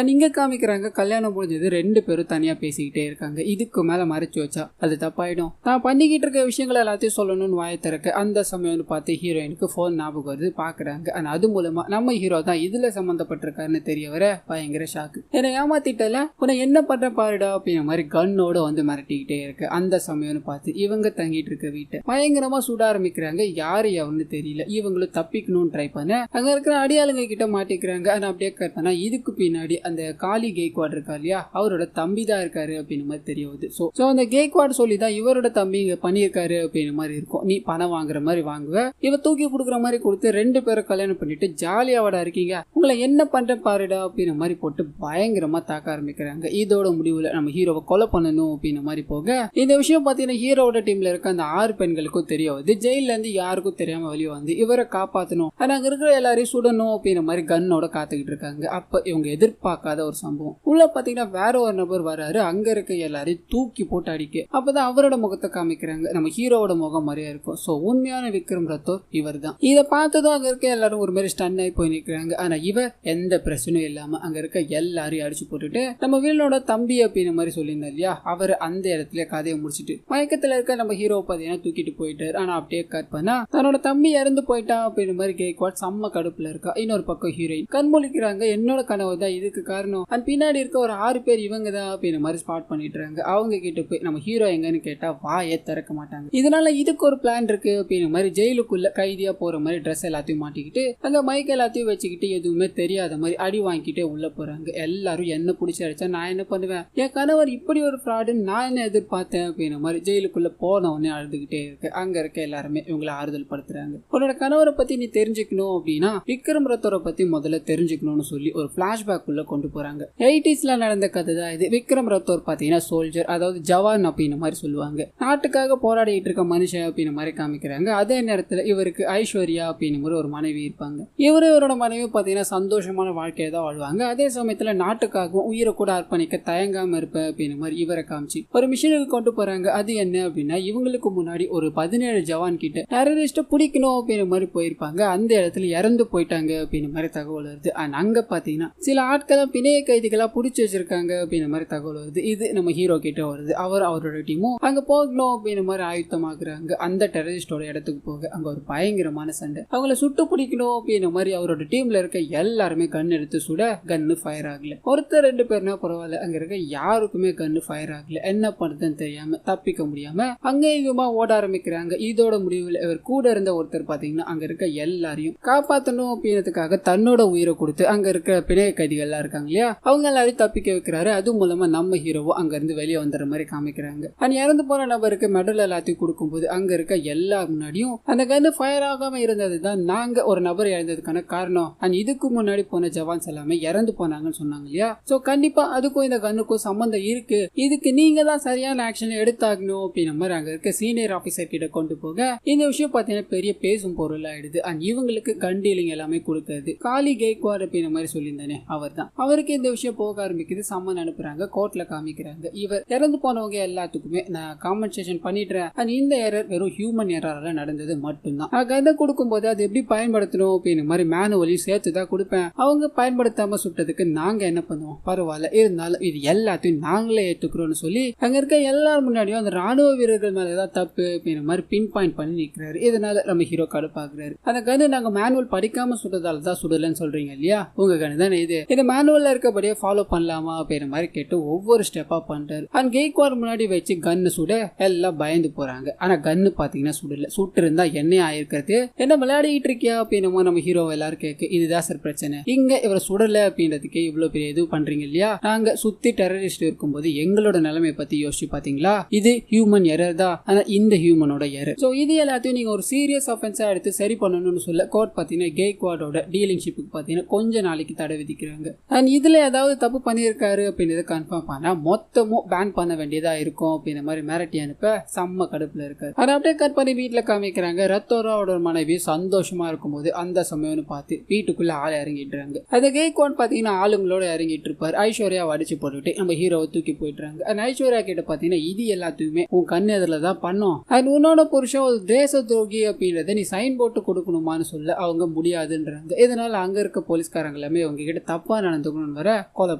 இங்க காமிக்கிறாங்க கல்யாணம் முடிஞ்சது 2 பேரும் தனியா பேசிக்கிட்டே இருக்காங்க. இதுக்கு மேல மறைச்சு வச்சா அது தப்பாயிடும். நான் பண்ணிக்கிட்டு இருக்க விஷயங்கள் எல்லாத்தையும் சொல்லணும்னு வாய திறக்க அந்த சமயம் பார்த்து ஹீரோயினுக்கு போன் ஞாபகம் வருது. பாக்குறாங்க. ஆனா அது மூலமா நம்ம ஹீரோ தான் இதுல சம்பந்தப்பட்டிருக்காருன்னு தெரிய வர பயங்கர ஷாக்கு. என்னை ஏமாத்திட்டல, உன்னை என்ன பண்ற பாருடா அப்படிங்கிற மாதிரி கண்ணோட வந்து மிரட்டிக்கிட்டே இருக்கு. அந்த சமயம்னு பார்த்து இவங்க தங்கிட்டு இருக்க வீட்டை பயங்கரமா சுட ஆரம்பிக்கிறாங்க. யாரு எவன்னு தெரியல. இவங்களும் தப்பிக்கணும்னு ட்ரை பண்ண அங்க இருக்கிற அடியாளுங்க கிட்ட மாட்டிக்கிறாங்க. ஆனா அப்படியே கட் பண்ணா இதுக்கு பின்னாடி அந்த காளி கேக்வாட் இருக்கா இல்லையா, அவரோட தம்பி தான் இருக்காரு அப்படின்னு மாதிரி தெரிய வருது. சோ அந்த கேக்வாட் சொல்லிதான் இவரோட தம்பி இங்க பண்ணியிருக்காரு அப்படின்னு மாதிரி இருக்கும். நீ பணம் வாங்குற மாதிரி வாங்குவ, இவ தூக்கி கொடுக்குற மாதிரி கொடுத்து 2 பேரும் கல்யாணம் பண்ணிட்டு ஜாலியாவோட இருக்கீங்க, உங்களை என்ன பண்ற பாருடா அப்படின்ற மாதிரி போட்டு பயங்கரமா தாக்க ஆரம்பிக்கிறாங்க. இதோட முடிவுல நம்ம ஹீரோவை கொலை பண்ணணும் அப்படின்ற மாதிரி போக இந்த விஷயம் பாத்தீங்கன்னா ஹீரோட டீம்ல இருக்க அந்த 6 பெண்களுக்கும் தெரிய வருது. ஜெயில இருந்து யாருக்கும் தெரியாம வெளியே வந்து இவரை காப்பாத்தணும், ஆனா அங்க இருக்கிற எல்லாரையும் சுடணும் அப்படின்ற மாதிரி கன்னோட காத்துக்கிட்டு இருக்காங்க. அப்ப இவங்க எதிர்பார்க்காத ஒரு சம்பவம். உள்ள பாத்தீங்கன்னா வேற ஒரு நபர் வராரு. அங்க இருக்க எல்லாரையும் தூக்கி போட்டு அடிக்க அப்பதான் அவரோட முகத்தை காமிக்கிறாங்க. நம்ம ஹீரோவோட முகம் மாதிரியா இருக்கும். சோ உண்மையான விக்ரம் ரத்தோர் இவர் தான். இதை பார்த்ததும் அங்க இருக்க எல்லாரும் ஒரு மாதிரி ஸ்டன் ஆகி போய் நிற்கிறாங்க. ஆனா இவர் எந்த பிரச்சனையும் இல்லாம அங்க இருக்க எல்லாரையும் அடிச்சு போட்டுட்டு நம்ம வில்லனோட தம்பி அப்படின்னு மாதிரி சொல்லியிருந்தா இல்லையா, அவர் அந்த இடத்துல கதையை முடிச்சுட்டு மயக்கத்துல இருக்க நம்ம ஹீரோ பாத்தீங்கன்னா தூக்கிட்டு போயிட்டாரு. ஆனா அப்படியே கட் பண்ணா தன்னோட தம்பி இறந்து போயிட்டான் அப்படின்னு மாதிரி கேக்வாட் செம்ம கடுப்புல இருக்கா. இன்னொரு பக்கம் ஹீரோயின் கண்மொழிக்கிறாங்க. என்னோட கனவு தான் இதுக்கு காரணம், அந்த பின்னாடி இருக்க ஒரு 6 பேர் இவங்க தான் அப்படின்னு மாதிரி ஸ்பாட் பண்ணிட்டுறாங்க. அவங்க கிட்ட போய் நம்ம ஹீரோ எங்கன்னு கேட்டா வாயே திறக்க மாட்டாங்க. இதனால இதுக்கு ஒரு பிளான் இருக்கு அப்படின்னு மாதிரி ஜெயிலுக்குள்ள கைதியா போற மாதிரி ட்ரெஸ் எல்லாத்தையும் மாட்டிக்கிட்டு அந்த மைக் எல்லாத்தையும் வச்சுக்கிட்டு எதுவுமே தெரியாத மாதிரி அடி வாங்கிட்டே உள்ள போறாங்க. எல்லாரும் என்ன பிடிச்சி அடிச்சா நான் என்ன பண்ணுவேன், என் கணவர் இப்படி ஒரு ஃப்ராடுன்னு நான் என்ன எதிர்பார்த்தேன் அப்படின்ற மாதிரி ஜெயிலுக்குள்ள போன உடனே அழுதுகிட்டே இருக்கு. அங்க இருக்க எல்லாருமே இவங்களை ஆறுதல் படுத்துறாங்க. உன்னோட கணவரை பத்தி நீ தெரிஞ்சுக்கணும் அப்படின்னா விக்ரம் ரத்தோரை பத்தி முதல்ல தெரிஞ்சுக்கணும்னு சொல்லி ஒரு பிளாஷ்பேக் உள்ள கொண்டு போறாங்க. 80ஸ்ல நடந்த கதை தான் இது. விக்ரம் ரத்தோர் பாத்தீங்கன்னா சோல்ஜர், அதாவது ஜவான் அப்படின்னு மாதிரி சொல்லுவாங்க. நாட்டுக்காக போராடிட்டு இருக்க மனுஷன் அப்படின்னு மாதிரி காமிக்கிறாங்க. அதே நேரத்துல இவருக்கு ஐஸ்வர்யா அப்படின்னு ஒரு மனைவி இருப்பாங்க. இவரோட மனைவி பாத்தீங்கன்னா சந்தோஷமான வாழ்க்கையை தான் வாழ்வாங்க. அதே சமயத்துல நாட்டுக்காகவும் உயிரை கூட அர்ப்பணிக்க தயங்காம இருப்ப அப்படின்னு மாதிரி இவரை காமிச்சு ஒரு மிஷனுக்கு கொண்டு போறாங்க. அது என்ன அப்படின்னா இவங்களுக்கு முன்னாடி ஒரு 17 ஜவான் கிட்ட டெரரிஸ்ட பிடிக்கணும் அப்படின்னு மாதிரி போயிருப்பாங்க. அந்த இடத்துல இறந்து போயிட்டாங்க அப்படின்னு மாதிரி தகவல் வருது. அங்க பாத்தீங்கன்னா சில ஆட்களை பிணைய கைதிகளா பிடிச்சி வச்சிருக்காங்க அப்படின்னு மாதிரி தகவல் வருது. இது நம்ம ஹீரோ கிட்ட வருது. அவரோட டீமும் அங்க போகணும் அப்படின்னு மாதிரி ஆயுத்தமாக்குறாங்க. அந்த டெரரிஸ்டோட இடத்துக்கு போக அங்க ஒரு பயங்கரமான சண்டை. அவங்கள சுட்டு பிடிக்கணும் அப்படின்னு மாதிரி அவரோட டீம்ல இருக்க எல்லாருமே கன் எடுத்து சுட கன்னு ஃபயர் ஆகல. ஒருத்தர் 2 பேர்னா பரவாயில்ல, அங்க இருக்க யாருக்குமே கன்னு ஃபயர் ஆகல. என்ன பண்ணுறதுன்னு தெரியாம தப்பிக்க முடியாம அங்கேயுமா ஓட ஆரம்பிக்கிறாங்க. இதோட முடிவில் இவர் கூட இருந்த ஒருத்தர் பாத்தீங்கன்னா அங்க இருக்க எல்லாரையும் காப்பாற்றணும் அப்படின்றதுக்காக தன்னோட உயிரை கொடுத்து அங்க இருக்க பிணைய கைதிகள்லாம் இருக்காங்க இல்லையா, அவங்க எல்லாரையும் தப்பிக்க வைக்கிறாரு. அது மூலமா நம்ம ஹீரோவும் அங்க இருந்து வெளியே வந்துற மாதிரி காமிக்கிறாங்க. அந்த இறந்து போன நபருக்கு மெடல் எல்லாத்தையும் கொடுக்கும்போது அங்க இருக்க எல்லா முன்னாடியும் அந்த கன்னு ஃபயர் ஆகாம இருந்ததுதான் நாங்க ஒரு நபர் இறந்ததுக்கான காரணம். அண்ட் இதுக்கு முன்னாடி போன ஜவான்ஸ் எல்லாமே இறந்து போனாங்கன்னு சொன்னாங்க இல்லையா. சோ கண்டிப்பா அதுக்கும் இந்த கன்னுக்கும் சம்பந்தம் இருக்கு. இதுக்கு நீங்க தான் சரியான ஆக்ஷன் எடுத்தாகணும் அப்படின்ற மாதிரி அங்க இருக்க சீனியர் ஆபீசர் கிட்ட கொண்டு போக இந்த விஷயம் பாத்தீங்கன்னா பெரிய பேசும் பொருள் ஆயிடுது. அண்ட் இவங்களுக்கு கன் டீலிங் எல்லாமே கொடுக்கறது காளி கேக்வாட் அப்படின்ற மாதிரி சொல்லியிருந்தானே அவர் தான். அவருக்கு இந்த விஷயம் போக ஆரம்பிக்குது. சம்மன் அனுப்புறாங்க. கோர்ட்ல காமிக்கிறாங்க. இவர் இறந்து போனவங்க எல்லாத்துக்குமே நான் காம்பன்சேஷன் பண்ணிடுறேன். அண்ட் இந்த எரர் வெறும் ஹியூமன் எரரால நடந்தது மட்டும்தான். கதை கொடுக்கும் போது அது எப்படி பயன்படுத்தணும் அப்படின்னு மாதிரி மேனுவலையும் சேர்த்து தான் கொடுப்பேன். அவங்க பயன்படுத்தாம சுட்டதுக்கு நாங்க என்ன பண்ணுவோம், பரவாயில்ல, இருந்தாலும் இது எல்லாத்தையும் நாங்களே ஏற்றுக்கிறோம்னு சொல்லி அங்க இருக்க எல்லாரும் முன்னாடியும் அந்த ராணுவ வீரர்கள் மேலதான் தப்பு அப்படின்ற மாதிரி பின் பாயிண்ட் பண்ணி நிற்கிறாரு. இதனால நம்ம ஹீரோ கடுப்பாக்குறாரு. அந்த கன்னு நாங்க மேனுவல் படிக்காம சுட்டதால தான் சுடலன்னு சொல்றீங்க இல்லையா, உங்க கன்னு தானே இது, இந்த மேனுவல்ல இருக்கபடியே ஃபாலோ பண்ணலாமா அப்படின்ற மாதிரி கேட்டு ஒவ்வொரு ஸ்டெப்பா பண்றாரு. அண்ட் கேக்வாட் முன்னாடி வச்சு கன்னு சுட எல்லாம் பயந்து போறாங்க. ஆனா கன்னு பாத்தீங்கன்னா சுடல. சுட்டு இருந்தா என்ன ஆயிருக்கிறது, என்ன விளையாடிட்டு இருக்கியா அப்படின்னு நம்ம ஹீரோ எல்லாரும் கேட்க இதுதான் சார் பிரச்சனை, இங்க இவரை சுடல அப்படின்றதுக்கு இவ்வளவு பெரிய இது பண்றீங்க இல்லையா, நாங்க சுத்தி டெரரிஸ்ட் இருக்கும்போது எங்களோட நிலைமை பத்தி யோசிச்சு பாத்தீங்களா, இது ஹியூமன் எரர் தான், ஆனா இந்த ஹியூமனோட எரர். சோ இது எல்லாத்தையும் நீங்க ஒரு சீரியஸ் ஆஃபென்ஸா எடுத்து சரி பண்ணணும்னு சொல்ல கோர்ட் பாத்தீங்கன்னா கேக்வாடோட டீலிங் ஷிப்புக்கு பாத்தீங்கன்னா கொஞ்ச நாளைக்கு தடை விதிக்கிறாங்க. அண்ட் இதுல ஏதாவது தப்பு பண்ணியிருக்காரு அப்படின்றத கன்ஃபார்ம் பண்ணா மொத்தமும் பேன் பண்ண வேண்டியதா இருக்கும் அப்படின்னு அப்படின்ற மாதிரி மிரட்டி அனுப்ப செம்ம கடுப்புல இருக்காரு. அதை அப்படியே கட் பண்ணி வீட்டுல காமிக்கிறாங்க. ரத்தோரோட மனைவி சந்தோஷமா இருக்கும்போது அந்த சமயம்னு பார்த்து வீட்டுக்குள்ள ஆள் இறங்கிடுறாங்க. அந்த கேக்வான் பாத்தீங்கன்னா ஆளுங்களோட இறங்கிட்டு இருப்பாரு. ஐஸ்வர்யா அடிச்சு போட்டுட்டு நம்ம ஹீரோவை தூக்கி போயிட்டுறாங்க. அந்த ஐஸ்வர்யா கிட்ட பாத்தீங்கன்னா இது எல்லாத்தையுமே உன் கண்ணு எதிரில தான் பண்ணோம், அது உன்னோட புருஷன் ஒரு தேச துரோகி அப்படின்றத நீ சைன் போட்டு கொடுக்கணுமான்னு சொல்ல அவங்க முடியாதுன்றாங்க. இதனால அங்க இருக்க போலீஸ்காரங்க எல்லாமே அவங்க கிட்ட தப்பா நடந்துக்கணும்னு வர கொலை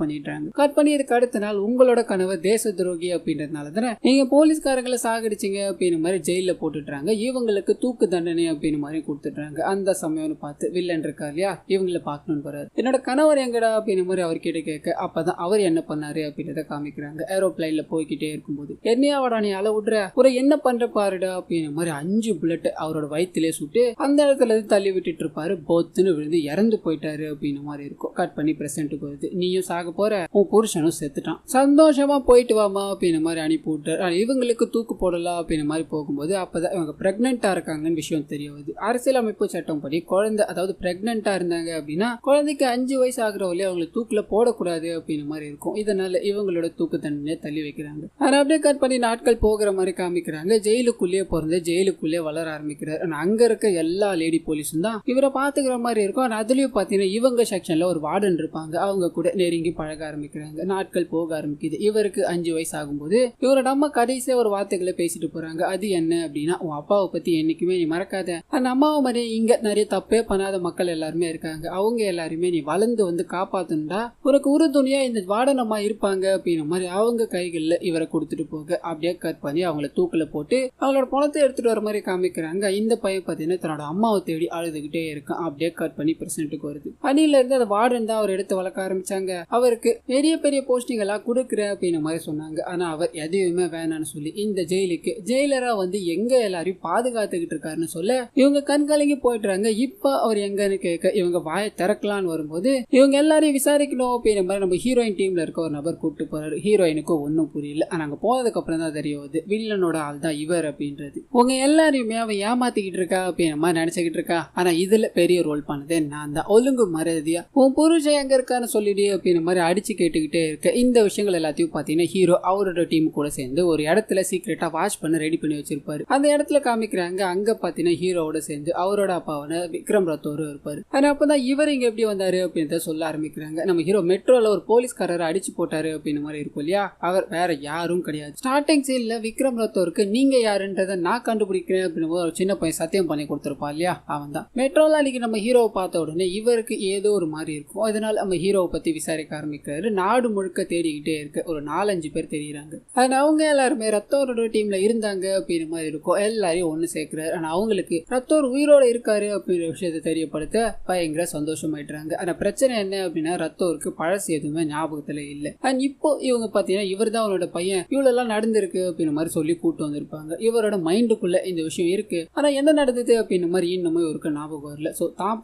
பண்ணிடுறாங்க. கட் பண்ணி இதுக்கு அடுத்த நாள் உங்களோட கணவர் தேச துரோகி அப்படின்றதுனால தானே நீங்க போலீஸ்காரங்களை சாகடிச்சிங்க அப்படின்னு மாதிரி ஜெயில போட்டுடுறாங்க. இவங்களுக்கு தூக்கு தண்டனை அப்படின்னு மாதிரி கொடுத்துடுறாங்க. அந்த சமயம்னு பார்த்து வில்லன் இருக்கா இல்லையா, இவங்களை பார்க்கணும்னு வராரு. என்னோட கணவர் எங்கடா அப்படின்னு மாதிரி அவர் கிட்ட கேட்க அப்பதான் அவர் என்ன பண்ணாரு அப்படின்றத காமிக்கிறாங்க. ஏரோப்ளைன்ல போய்கிட்டே இருக்கும்போது என்னையாவடா நீ அள விடுற ஒரு என்ன பண்ற பாருடா அப்படின்னு மாதிரி 5 புல்லட் அவரோட வயிற்றுலேயே சுட்டு அந்த இடத்துல இருந்து தள்ளி விட்டுட்டு இருப்பாரு. போத்துன்னு விழுந்து இறந்து போயிட்டாரு அப்படின்னு மாதிரி இருக்கும். கட் பண்ணி பிரசன்ட்டுக்கு வருது. நீயும் சாக போற, உன் புருஷனும் செத்துட்டான், சந்தோஷமா போயிட்டு வாமா அப்படின்னு மாதிரி அனுப்பி விட்டாரு. இவங்களுக்கு தூக்கு போடலாம் அப்படின்னு மாதிரி போகும்போது அப்பதான் இவங்க பிரெக்னெண்டா இருக்காங்கன்னு விஷயம் தெரிய வருது. அரசியலமைப்பு சட்டம் படி குழந்தை அதாவது பிரெக்னெண்டா இருந்தாங்க அப்படின்னா குழந்தைக்கு 5 வயசு ஆகிற வரையும் அவங்களுக்கு தூக்குல போடக்கூடாது அப்படின்னு மாதிரி இருக்கும். இதனால இவங்களோட தூக்கு தண்டனை தள்ளி வைக்கிறாங்க. அதை அப்படியே கட் பண்ணி நாட்கள் போகிற மாதிரி காமிக்கிறாங்க. ஜெயிலுக்குள்ளேயே பிறந்து ஜெயிலுக்குள்ளேயே வளர ஆரம்பிக்கிறார். அங்க இருக்க எல்லா லேடி போலீஸும் தான் இவரை பாத்துக்கிற மாதிரி இருக்கும். அதுலயும் பாத்தீங்கன்னா இவங்க செக்ஷன்ல ஒரு வார்டன் இருப்பாங்க, அவங்க கூட நெருங்கி பழக ஆரம்பிக்கிறாங்க. நாட்கள் போக ஆரம்பிக்குது. இவருக்கு 5 வயசு ஆகும்போது இவரோட அம்மா கடைசியா ஒரு வார்த்தைகளை பேசிட்டு போறாங்க. அது என்ன அப்படின்னா, உன் அப்பாவை பத்தி என்னைக்குமே நீ மறக்காத, அந்த அம்மாவை மாதிரி இங்க நிறைய தப்பே பண்ணாத மக்கள் எல்லாருமே இருக்காங்க, அவங்க எல்லாருமே நீ வளர்ந்து வந்து காப்பாத்துண்டா உனக்கு உறுதுணையா இந்த வார்டனம்மா இருப்பாங்க அப்படின்னு மாதிரி அவங்க கைகள்ல இவரை கொடுத்துட்டு போக அப்படியே கட் பண்ணி அவங்கள தூக்குல போட்டு அவங்களோட பணத்தை எடுத்துட்டு வர மாதிரி காமிக்கிறாங்க. இந்த பையன் பாத்தீங்கன்னா தன்னோட அம்மாவை தேடி அழுதுகிட்டே இருக்கான். அப்படியே கட் பண்ணி பிரசன்ட்டுக்கு வருது. அணில இருந்து அந்த வார்டன் தான் அவர் எடுத்து வளர்க்க ஆரம்பிச்சாங்க. அவருக்கு பெரிய பெரிய போஸ்டிங் எல்லாம் கொடுக்குற அப்படின்னு மாதிரி சொன்னாங்க. ஆனா அவர் எதையுமே வேணான்னு சொல்லி இந்த ஜெயிலுக்கு ஜெயிலரா வந்து எங்க எல்லாரையும் பாதுகாத்துக்கிட்டு இருக்காருன்னு சொல்ல இவங்க கண்கலங்கி போயிடுறாங்க. இப்ப அவர் எங்கன்னு கேட்க இவங்க வாயை திறக்கலான்னு வரும்போது இவங்க எல்லாரையும் விசாரிக்கணும் அப்படின்ற மாதிரி நம்ம ஹீரோயின் டீம்ல இருக்க ஒரு நபர் கூப்பிட்டு போறாரு. ஹீரோயினுக்கு ஒன்னும் புரியல. ஆனா அங்க போனதுக்கு அப்புறம் தான் தெரிய வருது வில்லனோட ஆள் தான் இவர் அப்படின்றது. உங்க எல்லாரையுமே அவன் ஏமாத்திக்கிட்டு இருக்கா அப்படின்ற மாதிரி நினைச்சுக்கிட்டு இருக்கா. ஆனா இதுல பெரிய ரோல் பண்ணது நான் தான். ஒழுங்கு மரியாதையா உன் புருஷன் எங்க இருக்கான்னு சொல்லிடு அப்படின்ற மாதிரி அடிச்சு கேட்டுக்கிட்டே இருக்க. இந்த விஷயங்கள் எல்லாத்தையும் பாத்தீங்கன்னா ஹீரோ அவரோட டீம் கூட சேர்ந்து ஒரு இடத்துல சீக்கிரட்டா வாட்ச் பண்ண ரெடி பண்ணி வச்சிருப்பாரு. அந்த இடத்துல காமிக்கிறாங்க. அங்க பாத்தீங்கன்னா ஹீரோவோட சேர்ந்து அவரோட அப்பாவான விக்ரம் ரத்தோரும் இருப்பாரு. ஆனா அப்பதான் இவர் இங்க எப்படி வந்தாரு அப்படின்றத சொல்ல ஆரம்பிக்கிறாங்க. நம்ம ஹீரோ மெட்ரோல ஒரு போலீஸ்காரரை அடிச்சு போட்டாரு அப்படின்னு மாதிரி இருக்கும் இல்லையா, அவர் வேற யாரும் கிடையாது. ஸ்டார்டிங் சீன்ல விக்ரம் ரத்தோருக்கு நீங்க யாருன்றத நான் கண்டுபிடிக்கிறேன் அப்படின்னு ஒரு சின்ன பையன் சத்தியம் பண்ணி கொடுத்திருப்பா இல்லையா, அவன் தான். மெட்ரோல அன்னைக்கு நம்ம ஹீரோவை பார்த்த உடனே இவருக்கு ஏதோ ஒரு மாதிரி இருக்கும். அதனால நம்ம ஹீரோவை பத்தி விசாரிக்க ஆரம்பிக்கிறாரு. நாடு முழுக்க தேடிக்கிட்டே இருக்க ஒரு 4-5 பேர் தெரியுறாங்க. ஆனா அவங்க எல்லாருமே ரத்தோரோட டீம்ல இருந்தாங்க அப்படின்னு மாதிரி இருக்கும். எல்லாரையும் ஒண்ணு சேர்க்கிறாரு. ஆனா அவங்களுக்கு ரத்தோர் உயிரோட இருக்காரு அப்படிங்கிற விஷயத்தை தெரியப்படுத்த பயங்கர சந்தோஷமாயிட்டாங்க. ஆனா பிரச்சனை என்ன அப்படின்னா ரத்தோருக்கு பழசு எதுவுமே ஞாபகத்துல இல்ல. அண்ட் இப்போ இவங்க பாத்தீங்கன்னா இவர் தான் அவனோட பையன், இவ்வளவு எல்லாம் நடந்திருக்கு அப்படின்னு மாதிரி சொல்லி கூட்டு வந்திருப்பாங்க. இவரோட மைண்டுக்குள்ள இந்த விஷயம் இருக்கு. ஆனா என்ன நடந்தது அப்படின்னு மாதிரி இன்னுமே இவருக்கு ஞாபகம் வரல. சோ தான்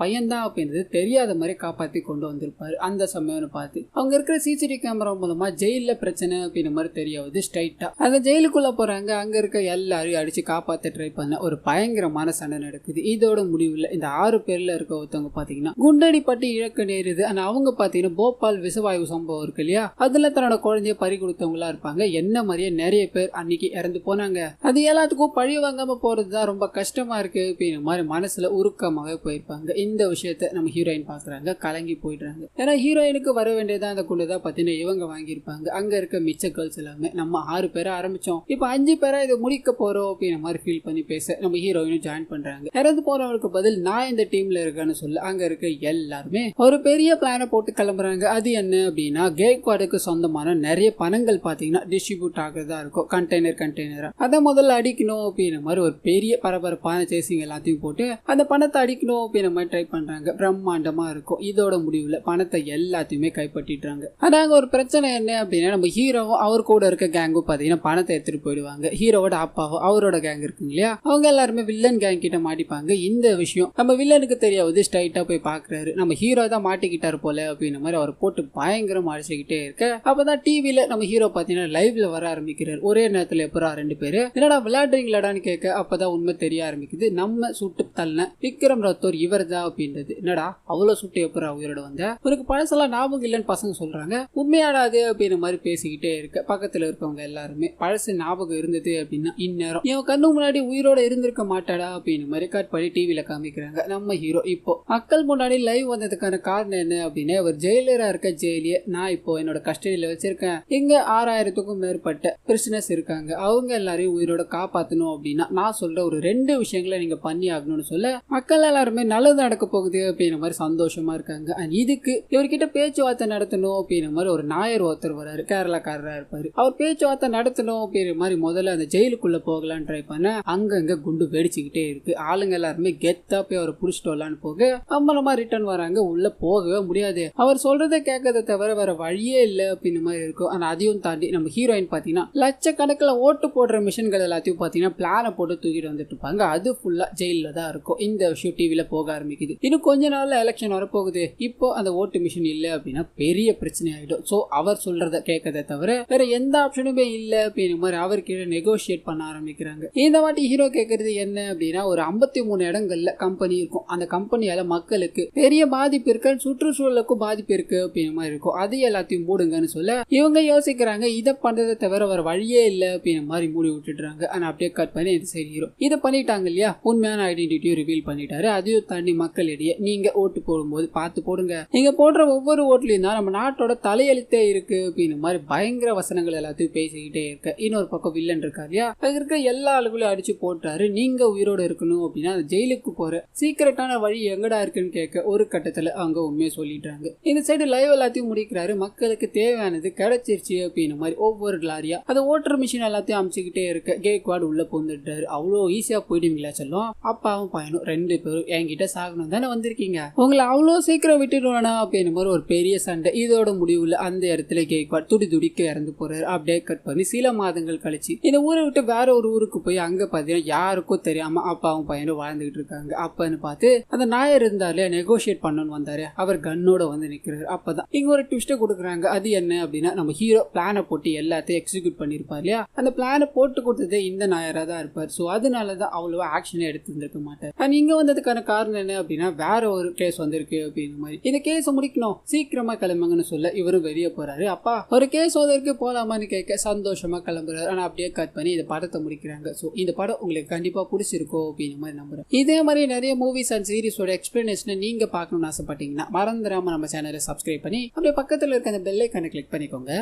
பையன் தான் அப்படின்றது தெரியாத மாதிரி காப்பாத்தி கொண்டு வந்திருப்பாரு. அந்த சமயம்னு பார்த்து அவங்க இருக்கிற சிசிடிவி கேமரா மூலமா ஜெயில பிரச்சனை அப்படின்னு மாதிரி தெரியாது. ஸ்ட்ரைட்டா அந்த ஜெயிலுக்குள்ள போறாங்க. அங்க இருக்க எல்லாரையும் அடிச்சு காப்பாத்த ட்ரை பண்ண ஒரு பயங்கரமான சண்டை நடக்குது. இதோட முடிவுல இந்த 6 பேர்ல இருக்க ஒருத்தவங்க பாத்தீங்கன்னா குண்டடி பட்டி இழக்க நேருது. ஆனா அவங்க பாத்தீங்கன்னா போபால் விசவாயு சம்பவம் இருக்கு இல்லையா, அதுல தன்னோட குழந்தைய பறி கொடுத்தவங்களா இருப்பாங்க. என்ன மாதிரியே நிறைய பேர் அன்னைக்கு இறந்து போனாங்க. அது எல்லாத்துக்கும் பழி வாங்காம போறதுதான் ரொம்ப கஷ்டமா இருக்கு அப்படின்னு மாதிரி மனசுல உருக்கமாவே போயிருப்பாங்க. இந்த விஷயத்த நம்ம ஹீரோயின் பாக்குறாங்க, கலங்கி போயிடுறாங்க. ஏன்னா ஹீரோயினுக்கு வர வேண்டியதான் அந்த குண்டுதான் பாத்தீங்கன்னா இவங்க வாங்கியிருப்பாங்க. அங்க இருக்க மிச்ச கேர்ள்ஸ் எல்லாமே நம்ம 6 பேரா ஆரம்பிச்சோம், இப்ப 5 பேரா இதை முடிக்க போறோம் அப்படின்ற மாதிரி ஃபீல் பண்ணி பேச நம்ம ஹீரோயினும் ஜாயின் பண்றாங்க. இறந்து போறவங்களுக்கு பதில் நான் இந்த டீம்ல இருக்கேன்னு சொல்ல அங்க இருக்க எல்லாருமே ஒரு பெரிய பிளான போட்டு கிளம்புறாங்க. அது என்ன அப்படின்னா கேக்வாடுக்கு சொந்தமான நிறைய பணங்கள் பாத்தீங்கன்னா டிஸ்ட்ரிபியூட் ஆகிறதா இருக்கும் கண்டெய்னரா. அதை முதல்ல அடிக்கணும் அப்படின்ற மாதிரி ஒரு பெரிய பரபரப்பான சேசிங் எல்லாத்தையும் போட்டு அந்த பணத்தை அடிக்கணும் அப்படின்ற மாதிரி ட்ரை பண்றாங்க. பிரம்மாண்டமா இருக்கும். இதோட முடிவுல பணத்தை எல்லாத்தையுமே கைப்பற்றிடுறாங்க. அதாங்க ஒரு பிரச்சனை என்ன அப்படின்னா நம்ம ஹீரோவும் அவர் கூட இருக்க கேங்கும் பாத்தீங்கன்னா பணத்தை எடுத்துட்டு போயிடுவாங்க. ஹீரோவோட அப்பாவும் அவரோட கேங் இருக்கு இல்லையா, அவங்க எல்லாருமே வில்லன் கேங் கிட்ட மாட்டிப்பாங்க. இந்த விஷயம் நம்ம வில்லனுக்கு தெரியாது. ஸ்ட்ரைட்டா போய் பாக்குறாரு, நம்ம ஹீரோ தான் மாட்டிக்கிட்டாரு போல அப்படின்ற மாதிரி அவர் போட்டு பயங்கரமா அடிச்சுக்கிட்டே இருக்க அப்பதான் டிவில நம்ம ஹீரோ பாத்தீங்கன்னா லைவ்ல வர ஆரம்பிக்கிறார். ஒரே நேரத்துல எப்பரா 2 பேரு என்னடா விளையாடுறீங்களாடான்னு கேட்க அப்பதான் உண்மை தெரிய ஆரம்பிக்குது. நம்ம சுட்டு தள்ள விக்ரம் ரத்தோர் இவர் தான் அப்படின்றது. என்னடா அவ்வளவு சுட்டு எப்பரா உயிரோட வந்த, உனக்கு பழசெல்லாம் ஞாபகம் இல்லைன்னு பசங்க சொல்றாங்க. உண்மையாடாது அப்படின்ற மாதிரி பேசிக்கிட்டே இருக்க பக்கத்துல இருக்கவங்க எல்லாருமே பழசு ஞாபகம் இருந்தது அப்படின்னா இந்நேரம் இவன் கண்ணு முன்னாடி உயிரோட இருந்திருக்க மாட்டாடா அப்படின்னு மாதிரி கட் பண்ணி டிவில காமிக்கிறாங்க நம்ம ஹீரோ. இப்போ மக்கள் முன்னாடி லைவ் வந்ததுக்கான காரணம் என்ன அப்படின்னா, அவர் ஜெயிலரா இருக்க ஜெயிலிய நான் இப்போ என்னோட கஸ்டடியில வச்சிருக்கேன். இங்க 6000க்கும் மேற்பட்ட பிரிசனர்ஸ் இருக்காங்க. அவங்க எல்லாரையும் உயிரோட காப்பாற்றணும் அப்படின்னா நான் சொல்ற ஒரு 2 விஷயங்களை நீங்க பண்ணி ஆகணும்னு சொல்ல மக்கள் எல்லாருமே நல்லது நடக்க போகுது அப்படின்ற மாதிரி சந்தோஷமா இருக்காங்க. அண்ட் இதுக்கு இவர்கிட்ட பேச்சுவார்த்தை நடத்தணும் அப்படின்ற மாதிரி ஒரு நாயர் ஒருத்தர் வராரு, கேரளாக்காரரா இருப்பாரு. அவர் பேச்சுவார்த்தை நடத்தணும் அப்படின்ற மாதிரி முதல்ல அந்த ஜெயிலுக்குள்ள போகலான்னு ட்ரை பண்ண அங்கங்க குண்டு வெடிச்சுக்கிட்டே இருக்கு. ஆளுங்க எல்லாருமே கெத்தா போய் அவரை புடிச்சிட்டு வரலான்னு போக அம்மலமா ரிட்டர்ன் வராங்க. உள்ள போகவே முடியாது. அவர் சொல்றதை கேட்கறத தவிர வேற வழியே இல்லை அப்படின்னு மாதிரி இருக்கும். ஆனா அதையும் தாண்டி நம்ம ஹீரோயின் பாத்தீங்கன்னா லட்சக்கணக்கில் ஓட்டு போடுற மிஷின்கள் எல்லாத்தையும் பாத்தீங்கன்னா பிளான போட்டு தூக்கிட்டு வந்துட்டு இருப்பாங்க. அது ஃபுல்லா ஜெயில தான் இருக்கும். இந்த விஷயம் டிவில போக ஆரம்பிக்குது. இன்னும் கொஞ்ச நாள்ல எலெக்ஷன் வரப்போகுது. இப்போ அந்த ஓட்டு மிஷின் இல்ல அப்படின்னா பெரிய பிரச்சனை ஆயிடும். சோ அவர் சொல்றத கேட்கறத தவிர வேற எந்த ஆப்ஷனுமே இல்ல அப்படின்னு மாதிரி அவர் கீழே நெகோசியேட் பண்ண ஆரம்பிக்கிறாங்க. இந்த வாட்டி ஹீரோ கேட்கறது என்ன அப்படின்னா, ஒரு 53 இடங்கள்ல கம்பெனி இருக்கும். அந்த கம்பெனியால மக்களுக்கு பெரிய பாதிப்பு இருக்கு, சுற்றுச்சூழலுக்கும் பாதிப்பு இருக்கு அப்படின்னு மாதிரி இருக்கும். அது எல்லாத்தையும் மூடுங்கன்னு சொல்ல இவங்க யோசிக்கிறாங்க. இதை பண்றதை தவிர வேற வழியே இல்ல அப்படின்னு மாதிரி மூடி விட்டுடுறாங்க. ஆனா அப்படியே கட் பண்ணி இது சரி ஹீரோ இதை பண்ணிட்டாங்க இல்லையா, உண்மையான ஐடென்டிட்டியை ரிவீல் பண்ணிட்டாரு. அதையும் தாண்டி மக்களிடையே நீங்க ஓட்டு போடும்போது பார்த்து போடுங்க, நீங்க போடுற ஒவ்வொரு ஓட்டுலயும் தான் நம்ம நாட்டோட தலையெழுத்தே இருக்கு அப்படின்னு மாதிரி பயங்கர வசனங்கள் எல்லாத்தையும் பேசிக்கிட்டே இருக்க இன்னொரு பக்கம் வில்லன் இருக்கா இல்லையா, இருக்கிற எல்லா ஆளுகளையும் அடிச்சு போட்டாரு. நீங்க உயிரோட இருக்கணும் அப்படின்னா ஜெயிலுக்கு போற சீக்கிரட்டான வழி எங்கடா இருக்குன்னு கேட்க ஒரு கட்டத்துல அவங்க உண்மையை சொல்லிட்டாங்க. இந்த சைடு லைவ் எல்லாத்தையும் முடிக்கிறாரு. மக்களுக்கு தேவையானது கிடைச்சிருச்சு அப்படின்னு மாதிரி ஒவ்வொரு லாரியா அதை ஓட்டுற மிஷின் எல்லாத்தையும் அமைச்சுக்கிட்டே இருக்க கேக்வாட் உள்ள போந்துட்டாரு. அவ்வளோ ஈஸியா போயிடுவீங்களா சொல்லும். அப்பாவும் பையனும் 2 பேரும் என்கிட்ட சாகணும் தானே வந்திருக்கீங்க, உங்களை அவ்வளோ சீக்கிரம் விட்டுடுவானா அப்படின்னு மாதிரி ஒரு பெரிய சண்டை. இதோட முடிவுல அந்த இடத்துல கேக்வாட் துடி துடிக்க இறந்து போறாரு. அப்படியே கட் பண்ணி சில மாதங்கள் கழிச்சு இந்த ஊரை விட்டு வேற ஒரு ஊருக்கு போய் அங்க பாத்தீங்கன்னா யாருக்கும் தெரியாம அப்பாவும் பையனும் வாழ்ந்துகிட்டு இருக்காங்க. அப்பன்னு பார்த்து அந்த நாயர் இருந்தாலே நெகோசியேட் பண்ணணும்னு வந்தாரு. அவர் கன்னோட வந்து நிக்கிறாரு. அப்பதான் இங்க ஒரு ட்விஸ்ட கொடுக்குறாங்க. அது என்ன அப்படின்னா, நம்ம ஹீரோ பிளான போட்டு எல்லாத்தையும் எக்ஸிக்யூட் பண்ணிருப்பார் இல்லையா, அந்த பிளான போட்டு கொடுத்ததே இந்த நாயரா தான் இருப்பார். சோ அதனாலதான் அவ்வளவு ஆக்ஷனே எடுத்து இருந்திருக்க மாட்டார். அண்ட் இங்க வந்ததுக்கான காரணம் என்ன அப்படின்னா, வேற ஒரு கேஸ் வந்திருக்கு அப்படின்னு மாதிரி இந்த கேஸ் முடிக்கணும் சீக்கிரமா கிளம்புங்கன்னு சொல்ல இவரு வெளியே போறாரு. அப்பா ஒரு கேஸ் வந்திருக்கு போலாமான்னு கேட்க சந்தோஷமா கிளம்புறாரு. ஆனா அப்படியே கட் பண்ணி இந்த படத்தை முடிக்கிறாங்க. சோ இந்த படம் உங்களுக்கு கண்டிப்பா பிடிச்சிருக்கோம் அப்படின்னு மாதிரி நம்புறேன். இதே மாதிரி நிறைய மூவிஸ் அண்ட் சீரிஸோட எக்ஸ்பிளனேஷனை நீங்க பார்க்கணும்னு ஆசைப்பட்டீங்கன்னா மறந்துடாம நம்ம சேனலை சப்ஸ்கிரைப் பண்ணி அப்படியே பக்கத்துல இருக்க அந்த பெல் ஐகானை கிளிக் பண்ணிக்கோங்க.